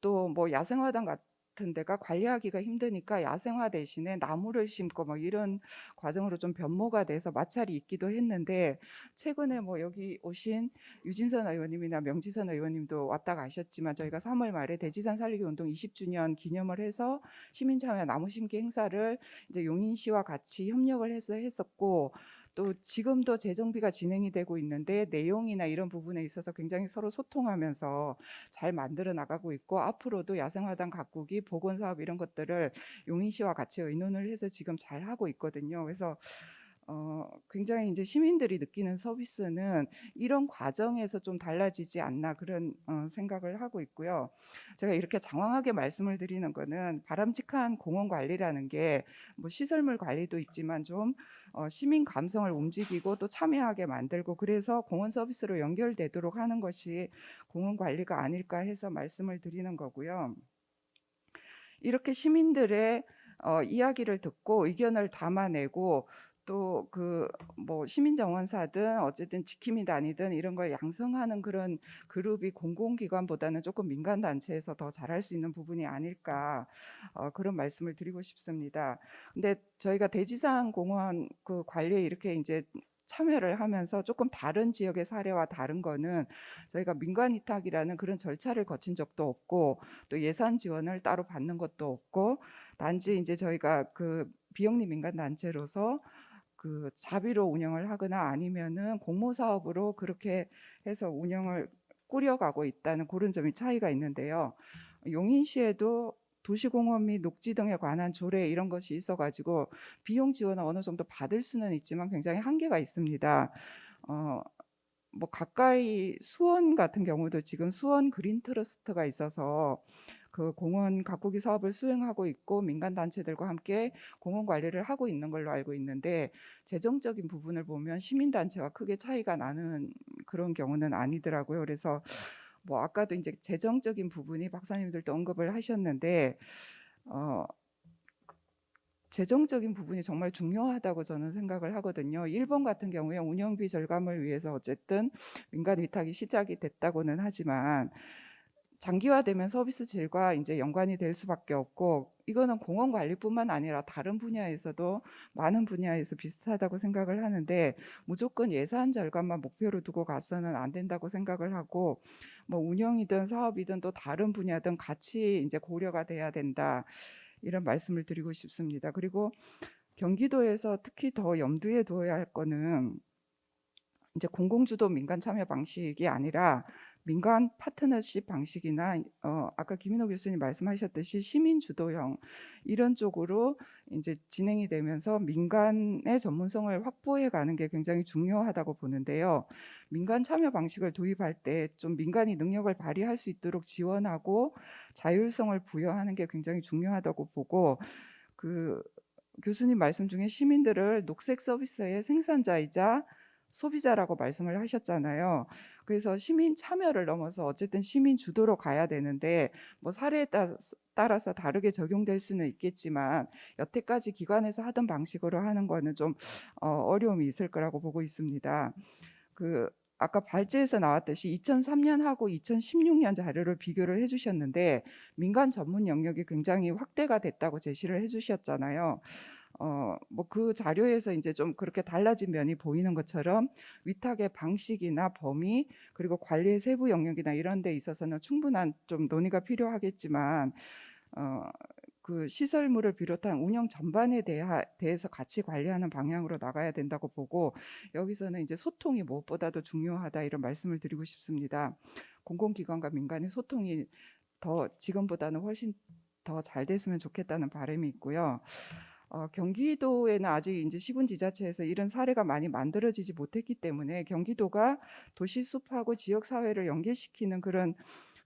또 뭐 야생화단 같은 데가 관리하기가 힘드니까 야생화 대신에 나무를 심고 뭐 이런 과정으로 좀 변모가 돼서 마찰이 있기도 했는데, 최근에 뭐 여기 오신 유진선 의원님이나 명지선 의원님도 왔다 가셨지만, 저희가 3월 말에 대지산 살리기 운동 20주년 기념을 해서 시민참여 나무 심기 행사를 이제 용인시와 같이 협력을 해서 했었고, 또 지금도 재정비가 진행이 되고 있는데 내용이나 이런 부분에 있어서 굉장히 서로 소통하면서 잘 만들어 나가고 있고, 앞으로도 야생화단 가꾸기, 보건사업 이런 것들을 용인시와 같이 의논을 해서 지금 잘 하고 있거든요. 그래서 굉장히 이제 시민들이 느끼는 서비스는 이런 과정에서 좀 달라지지 않나, 그런 생각을 하고 있고요. 제가 이렇게 장황하게 말씀을 드리는 거는, 바람직한 공원 관리라는 게 뭐 시설물 관리도 있지만 좀 시민 감성을 움직이고 또 참여하게 만들고, 그래서 공원 서비스로 연결되도록 하는 것이 공원 관리가 아닐까 해서 말씀을 드리는 거고요. 이렇게 시민들의 이야기를 듣고 의견을 담아내고, 또 그 뭐 시민정원사든 어쨌든 지킴이단이든 이런 걸 양성하는 그런 그룹이 공공기관보다는 조금 민간 단체에서 더 잘할 수 있는 부분이 아닐까, 그런 말씀을 드리고 싶습니다. 근데 저희가 대지산 공원 그 관리에 이렇게 이제 참여를 하면서 조금 다른 지역의 사례와 다른 거는, 저희가 민간 위탁이라는 그런 절차를 거친 적도 없고, 또 예산 지원을 따로 받는 것도 없고, 단지 이제 저희가 그 비영리 민간 단체로서 그 자비로 운영을 하거나 아니면은 공모 사업으로 그렇게 해서 운영을 꾸려가고 있다는 그런 점이 차이가 있는데요. 용인시에도 도시공원 및 녹지 등에 관한 조례 이런 것이 있어가지고 비용 지원을 어느 정도 받을 수는 있지만 굉장히 한계가 있습니다. 뭐 가까이 수원 같은 경우도 지금 수원 그린 트러스트가 있어서 그 공원 가꾸기 사업을 수행하고 있고, 민간 단체들과 함께 공원 관리를 하고 있는 걸로 알고 있는데, 재정적인 부분을 보면 시민 단체와 크게 차이가 나는 그런 경우는 아니더라고요. 그래서 뭐 아까도 이제 재정적인 부분이 박사님들도 언급을 하셨는데, 재정적인 부분이 정말 중요하다고 저는 생각을 하거든요. 일본 같은 경우에 운영비 절감을 위해서 어쨌든 민간 위탁이 시작이 됐다고는 하지만, 장기화되면 서비스 질과 이제 연관이 될 수밖에 없고, 이거는 공원 관리뿐만 아니라 다른 분야에서도 많은 분야에서 비슷하다고 생각을 하는데, 무조건 예산 절감만 목표로 두고 가서는 안 된다고 생각을 하고, 뭐 운영이든 사업이든 또 다른 분야든 같이 이제 고려가 돼야 된다, 이런 말씀을 드리고 싶습니다. 그리고 경기도에서 특히 더 염두에 두어야 할 거는, 이제 공공주도 민간 참여 방식이 아니라 민간 파트너십 방식이나 아까 김인호 교수님 말씀하셨듯이 시민 주도형 이런 쪽으로 이제 진행이 되면서 민간의 전문성을 확보해 가는 게 굉장히 중요하다고 보는데요. 민간 참여 방식을 도입할 때 좀 민간이 능력을 발휘할 수 있도록 지원하고 자율성을 부여하는 게 굉장히 중요하다고 보고, 그 교수님 말씀 중에 시민들을 녹색 서비스의 생산자이자 소비자라고 말씀을 하셨잖아요. 그래서 시민 참여를 넘어서 어쨌든 시민 주도로 가야 되는데, 뭐 사례에 따라서 다르게 적용될 수는 있겠지만, 여태까지 기관에서 하던 방식으로 하는 거는 좀 어려움이 있을 거라고 보고 있습니다. 그 아까 발제에서 나왔듯이 2003년하고 2016년 자료를 비교를 해주셨는데, 민간 전문 영역이 굉장히 확대가 됐다고 제시를 해주셨잖아요. 뭐 그 자료에서 이제 좀 그렇게 달라진 면이 보이는 것처럼, 위탁의 방식이나 범위, 그리고 관리의 세부 영역이나 이런 데 있어서는 충분한 좀 논의가 필요하겠지만, 그 시설물을 비롯한 운영 전반에 대해서 같이 관리하는 방향으로 나가야 된다고 보고, 여기서는 이제 소통이 무엇보다도 중요하다 이런 말씀을 드리고 싶습니다. 공공기관과 민간의 소통이 더 지금보다는 훨씬 더 잘 됐으면 좋겠다는 바람이 있고요. 경기도에는 아직 이제 시군지자체에서 이런 사례가 많이 만들어지지 못했기 때문에 경기도가 도시숲하고 지역사회를 연계시키는 그런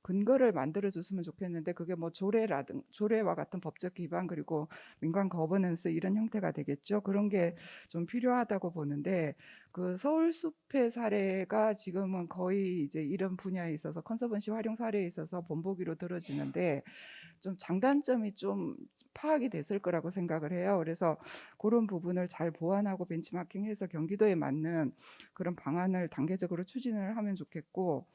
근거를 만들어 줬으면 좋겠는데, 그게 뭐 조례와 같은 법적 기반 그리고 민간 거버넌스 이런 형태가 되겠죠. 그런 게 좀 필요하다고 보는데, 그 서울숲의 사례가 지금은 거의 이제 이런 분야에 있어서 컨서번시 활용 사례에 있어서 본보기로 들어지는데 좀 장단점이 좀 파악이 됐을 거라고 생각을 해요. 그래서 그런 부분을 잘 보완하고 벤치마킹해서 경기도에 맞는 그런 방안을 단계적으로 추진을 하면 좋겠고,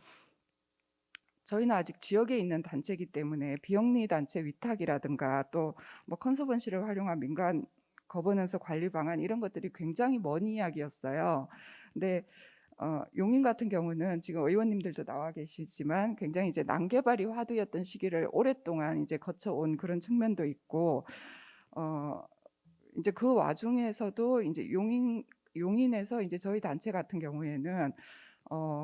저희는 아직 지역에 있는 단체이기 때문에 비영리 단체 위탁이라든가 또 뭐 컨서번시를 활용한 민간 거버넌스 관리 방안 이런 것들이 굉장히 먼 이야기였어요. 근데 용인 같은 경우는 지금 의원님들도 나와 계시지만 굉장히 이제 난개발이 화두였던 시기를 오랫동안 이제 거쳐온 그런 측면도 있고, 이제 그 와중에서도 이제 용인에서 이제 저희 단체 같은 경우에는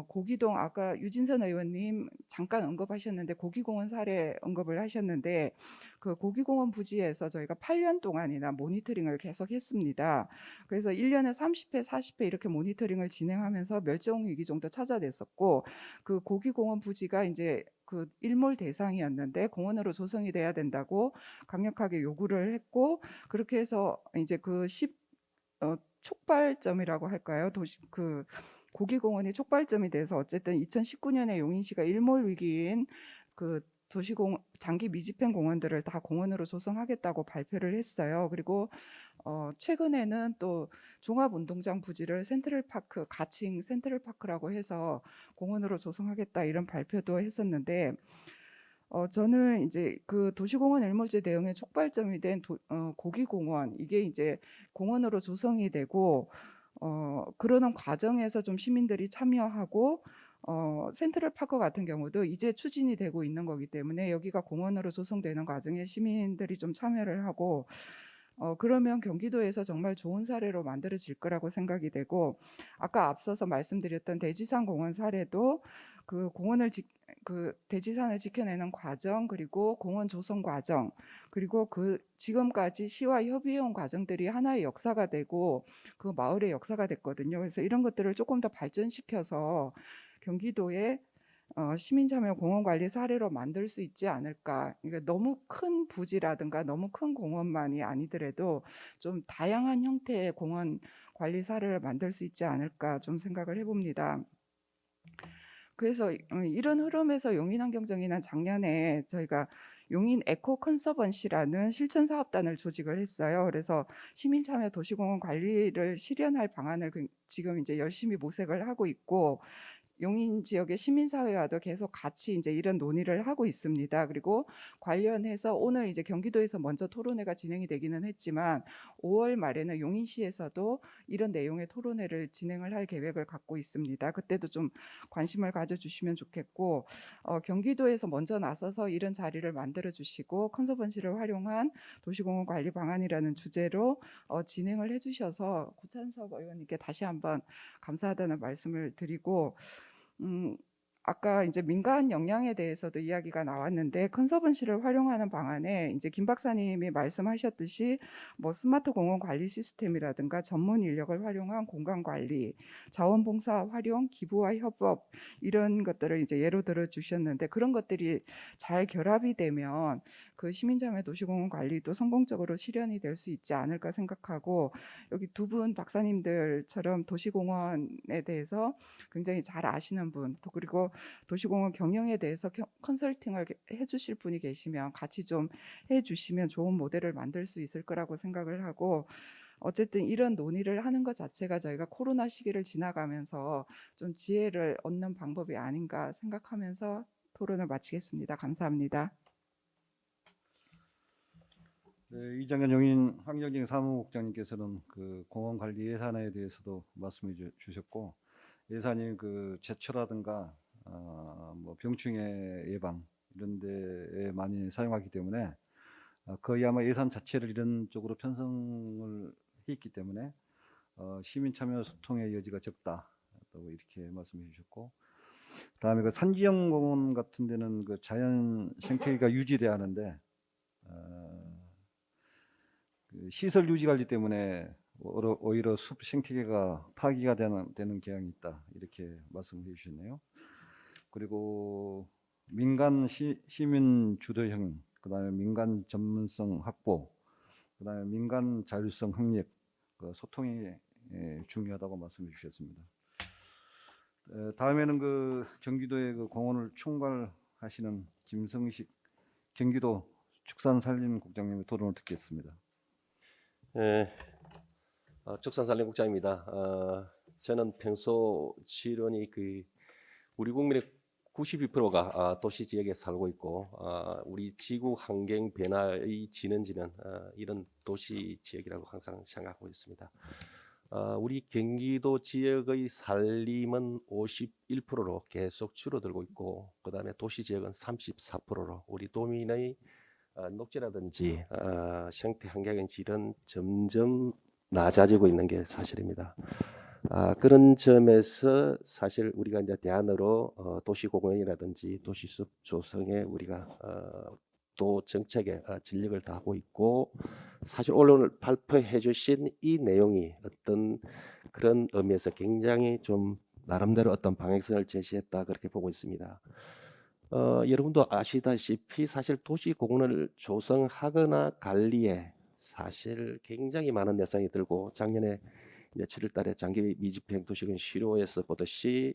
고기동 아까 유진선 의원님 잠깐 언급하셨는데 고기공원 사례 언급을 하셨는데, 그 고기공원 부지에서 저희가 8년 동안이나 모니터링을 계속 했습니다. 그래서 1년에 30회, 40회 이렇게 모니터링을 진행하면서 멸종 위기 정도 찾아냈었고, 그 고기공원 부지가 이제 그 일몰 대상이었는데 공원으로 조성이 돼야 된다고 강력하게 요구를 했고, 그렇게 해서 이제 그 촉발점이라고 할까요? 고기공원이 촉발점이 돼서 어쨌든 2019년에 용인시가 일몰 위기인 그 장기 미집행 공원들을 다 공원으로 조성하겠다고 발표를 했어요. 그리고 최근에는 또 종합운동장 부지를 센트럴파크, 가칭 센트럴파크라고 해서 공원으로 조성하겠다 이런 발표도 했었는데, 저는 이제 그 도시공원 일몰제 대응의 촉발점이 된 고기공원, 이게 이제 공원으로 조성이 되고 그러는 과정에서 좀 시민들이 참여하고, 센트럴파크 같은 경우도 이제 추진이 되고 있는 거기 때문에 여기가 공원으로 조성되는 과정에 시민들이 좀 참여를 하고, 그러면 경기도에서 정말 좋은 사례로 만들어질 거라고 생각이 되고, 아까 앞서서 말씀드렸던 대지산 공원 사례도 그 대지산을 지켜내는 과정, 그리고 공원 조성 과정, 그리고 그 지금까지 시와 협의해온 과정들이 하나의 역사가 되고 그 마을의 역사가 됐거든요. 그래서 이런 것들을 조금 더 발전시켜서 경기도의 시민참여 공원관리 사례로 만들 수 있지 않을까. 그러니까 너무 큰 부지라든가 너무 큰 공원만이 아니더라도 좀 다양한 형태의 공원 관리 사례를 만들 수 있지 않을까 좀 생각을 해봅니다. 그래서 이런 흐름에서 용인환경정의는 작년에 저희가 용인 에코 컨서번시라는 실천 사업단을 조직을 했어요. 그래서 시민참여 도시공원 관리를 실현할 방안을 지금 이제 열심히 모색을 하고 있고, 용인 지역의 시민사회와도 계속 같이 이제 이런 논의를 하고 있습니다. 그리고 관련해서 오늘 이제 경기도에서 먼저 토론회가 진행이 되기는 했지만 5월 말에는 용인시에서도 이런 내용의 토론회를 진행을 할 계획을 갖고 있습니다. 그때도 좀 관심을 가져주시면 좋겠고, 경기도에서 먼저 나서서 이런 자리를 만들어 주시고 컨서번시를 활용한 도시공원 관리 방안이라는 주제로 진행을 해주셔서 고찬석 의원님께 다시 한번 감사하다는 말씀을 드리고, 아까 이제 민간 역량에 대해서도 이야기가 나왔는데, 컨서번시를 활용하는 방안에 이제 김 박사님이 말씀하셨듯이 뭐 스마트 공원 관리 시스템이라든가 전문 인력을 활용한 공간 관리, 자원봉사 활용, 기부와 협업 이런 것들을 이제 예로 들어 주셨는데, 그런 것들이 잘 결합이 되면 그 시민참여 도시공원 관리도 성공적으로 실현이 될 수 있지 않을까 생각하고, 여기 두 분 박사님들처럼 도시공원에 대해서 굉장히 잘 아시는 분, 또 그리고 도시공원 경영에 대해서 컨설팅을 해주실 분이 계시면 같이 좀 해주시면 좋은 모델을 만들 수 있을 거라고 생각을 하고, 어쨌든 이런 논의를 하는 것 자체가 저희가 코로나 시기를 지나가면서 좀 지혜를 얻는 방법이 아닌가 생각하면서 토론을 마치겠습니다. 감사합니다. 네, 이정현 용인 환경정의 사무국장님께서는 그 공원 관리 예산에 대해서도 말씀해 주셨고, 예산이 그 제초라든가 뭐 병충해 예방 이런 데에 많이 사용하기 때문에 거의 아마 예산 자체를 이런 쪽으로 편성을 했기 때문에 시민 참여 소통의 여지가 적다. 또 이렇게 말씀해 주셨고, 그다음에 그 산지형 공원 같은 데는 그 자연 생태계가 유지돼야 하는데 그 시설 유지 관리 때문에 오히려 숲 생태계가 파기가 되는 경향이 있다. 이렇게 말씀해 주셨네요. 그리고 민간 시민 주도형, 그다음에 민간 전문성 확보, 그다음에 민간 자율성 확립, 그 소통이 중요하다고 말씀해 주셨습니다. 다음에는 그 경기도의 그 공원을 총괄하시는 김성식 경기도 축산산림국장님의 토론을 듣겠습니다. 축산산림국장입니다. 저는 평소 지론이 우리 국민의 92%가 도시 지역에 살고 있고 우리 지구 환경 변화의 진원지는 이런 도시 지역이라고 항상 생각하고 있습니다. 우리 경기도 지역의 산림은 51%로 계속 줄어들고 있고, 그 다음에 도시 지역은 34%로 우리 도민의 녹지라든지 생태 환경의 질은 점점 낮아지고 있는 게 사실입니다. 그런 점에서 사실 우리가 이제 대안으로 도시공원이라든지 도시숲 조성에 우리가 또 정책에 진력을 다하고 있고, 사실 오늘 발표해 주신 이 내용이 어떤 그런 의미에서 굉장히 좀 나름대로 어떤 방향성을 제시했다, 그렇게 보고 있습니다. 여러분도 아시다시피 사실 도시공원을 조성하거나 관리에 사실 굉장히 많은 예산이 들고, 작년에 이제 7월 달에 장기 미집행 도시공원 실효에서 보듯이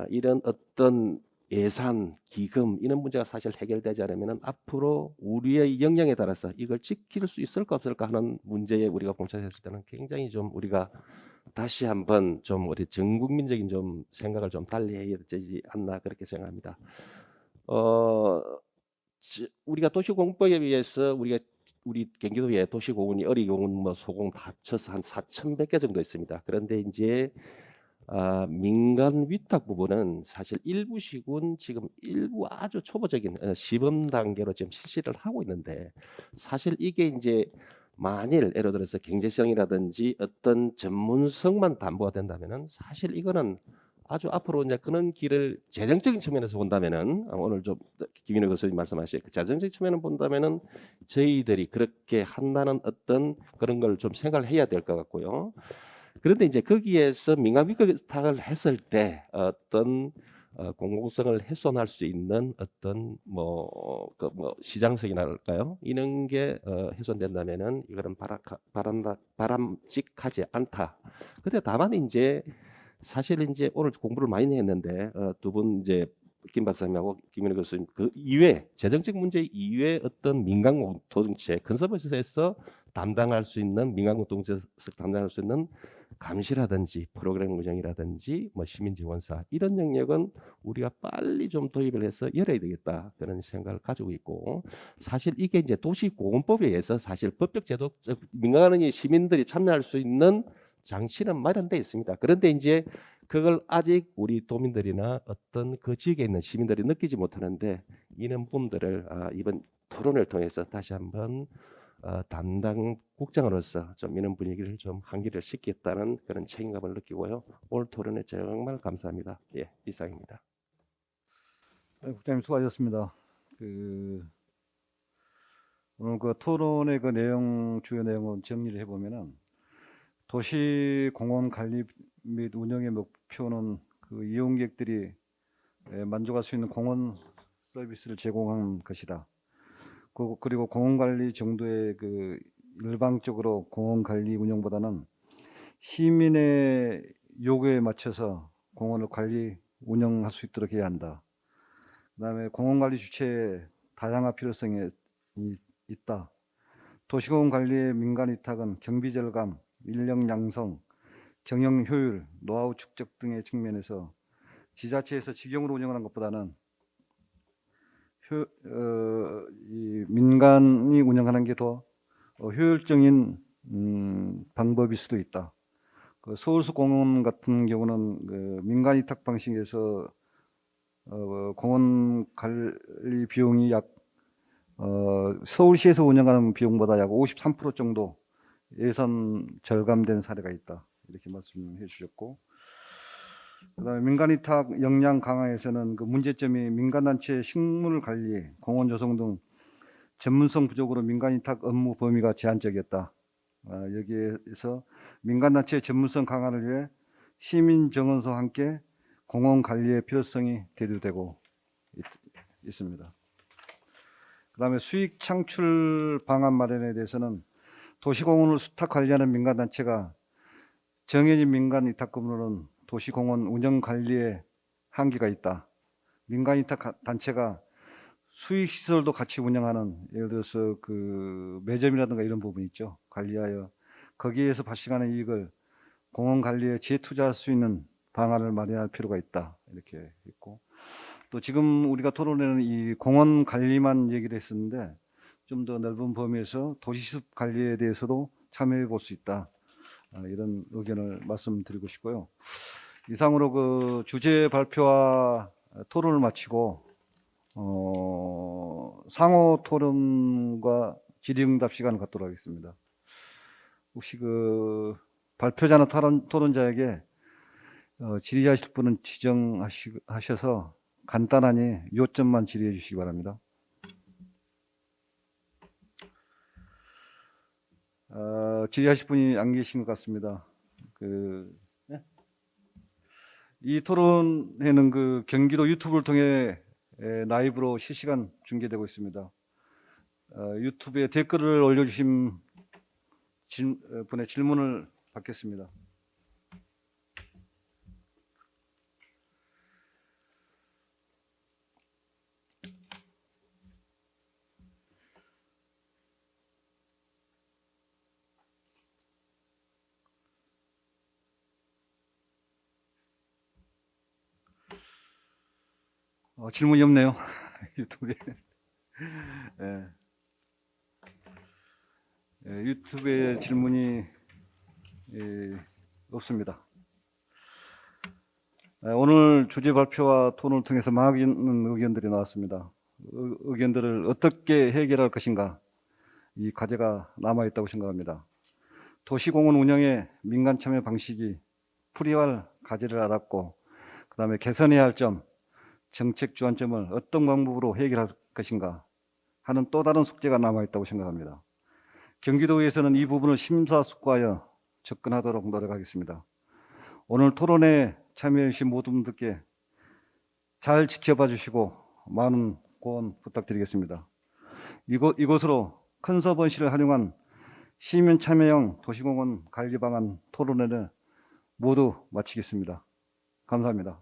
이런 어떤 예산, 기금 이런 문제가 사실 해결되지 않으면 앞으로 우리의 역량에 따라서 이걸 지킬 수 있을까 없을까 하는 문제에 우리가 봉착했을 때는 굉장히 좀 우리가 다시 한번 좀 우리 전 국민적인 좀 생각을 좀 달리 해야 되지 않나, 그렇게 생각합니다. 우리가 도시공법에 의해서 우리 경기도에 도시공원이 어리공원, 뭐 소공원 합쳐서 한 4,100개 정도 있습니다. 그런데 이제 민간 위탁 부분은 사실 일부 시군 지금 일부 아주 초보적인 시범 단계로 지금 실시를 하고 있는데, 사실 이게 이제 만일 예를 들어서 경제성이라든지 어떤 전문성만 담보가 된다면은 사실 이거는 아주 앞으로 이제 그런 길을 재정적인 측면에서 본다면은 오늘 좀 김인호 교수님 말씀하신 그 재정적인 측면을 본다면은 저희들이 그렇게 한다는 어떤 그런 걸 좀 생각을 해야 될 것 같고요. 그런데 이제 거기에서 민간 위탁을 했을 때 어떤 공공성을 훼손할 수 있는 어떤 시장성이랄까요? 이런 게 훼손된다면은 이거는 바람직하지 않다. 근데 다만 이제 사실 이제 오늘 공부를 많이 했는데 두 분 이제 김 박사님하고 김인호 교수님 그 이외 재정적 문제 이외 어떤 민간 공동체 건설업에서 담당할 수 있는 민간 공동체에서 담당할 수 있는 감시라든지 프로그램 운영이라든지 뭐 시민 지원사 이런 영역은 우리가 빨리 좀 도입을 해서 열어야 되겠다, 그런 생각을 가지고 있고, 사실 이게 이제 도시공원법에 의해서 사실 법적 제도적 민간의 시민들이 참여할 수 있는 장치는 마련되어 있습니다. 그런데 이제 그걸 아직 우리 도민들이나 어떤 그 지역에 있는 시민들이 느끼지 못하는데, 이런 부분들을 이번 토론을 통해서 다시 한번 담당 국장으로서 좀 이런 분위기를 좀 환기를 시키겠다는 그런 책임감을 느끼고요. 오늘 토론에 정말 감사합니다. 예, 이상입니다. 국장님 수고하셨습니다. 오늘 그 토론의 그 내용, 주요 내용을 정리를 해보면은 도시공원 관리 및 운영의 목표는 그 이용객들이 만족할 수 있는 공원 서비스를 제공하는 것이다. 그리고 공원관리 정도의 그 일방적으로 공원관리 운영보다는 시민의 요구에 맞춰서 공원을 관리 운영할 수 있도록 해야 한다. 그다음에 공원관리 주체의 다양한 필요성이 있다. 도시공원 관리의 민간 위탁은 경비 절감, 인력 양성, 경영 효율, 노하우 축적 등의 측면에서 지자체에서 직영으로 운영하는 것보다는 이 민간이 운영하는 게 더 효율적인 방법일 수도 있다. 그 서울숲 공원 같은 경우는 그 민간 위탁 방식에서 공원 관리 비용이 약 서울시에서 운영하는 비용보다 약 53% 정도 예산 절감된 사례가 있다. 이렇게 말씀해 주셨고, 그다음에 민간위탁 역량 강화에서는 그 문제점이 민간단체 식물 관리, 공원 조성 등 전문성 부족으로 민간위탁 업무 범위가 제한적이었다. 여기에서 민간단체의 전문성 강화를 위해 시민정원소와 함께 공원 관리의 필요성이 대두되고 있습니다. 그다음에 수익 창출 방안 마련에 대해서는 도시공원을 수탁 관리하는 민간단체가 정해진 민간 위탁금으로는 도시공원 운영 관리에 한계가 있다. 민간 위탁 단체가 수익 시설도 같이 운영하는, 예를 들어서 그 매점이라든가 이런 부분이 있죠. 관리하여 거기에서 발생하는 이익을 공원 관리에 재투자할 수 있는 방안을 마련할 필요가 있다. 이렇게 있고, 또 지금 우리가 토론회는 이 공원 관리만 얘기를 했었는데 좀 더 넓은 범위에서 도시숲 관리에 대해서도 참여해 볼 수 있다. 이런 의견을 말씀드리고 싶고요. 이상으로 그 주제 발표와 토론을 마치고 상호 토론과 질의응답 시간을 갖도록 하겠습니다. 혹시 그 발표자나 토론자에게 질의하실 분은 지정하셔서 간단하니 요점만 질의해 주시기 바랍니다. 질의하실 분이 안 계신 것 같습니다. 이 토론회는 그 경기도 유튜브를 통해 라이브로 실시간 중계되고 있습니다. 유튜브에 댓글을 올려주신 분의 질문을 받겠습니다. 질문이 없네요. 유튜브에. 유튜브에 질문이 없습니다. 오늘 주제 발표와 토론을 통해서 많은 의견들이 나왔습니다. 의견들을 어떻게 해결할 것인가, 이 과제가 남아있다고 생각합니다. 도시공원 운영의 민간 참여 방식이 풀이할 과제를 알았고, 그 다음에 개선해야 할 점, 정책 주안점을 어떤 방법으로 해결할 것인가 하는 또 다른 숙제가 남아있다고 생각합니다. 경기도에서는 이 부분을 심사숙고하여 접근하도록 노력하겠습니다. 오늘 토론에 참여해 주신 모든 분들께 잘 지켜봐 주시고 많은 고언 부탁드리겠습니다. 이곳으로 컨서번시를 활용한 시민 참여형 도시공원 관리 방안 토론회를 모두 마치겠습니다. 감사합니다.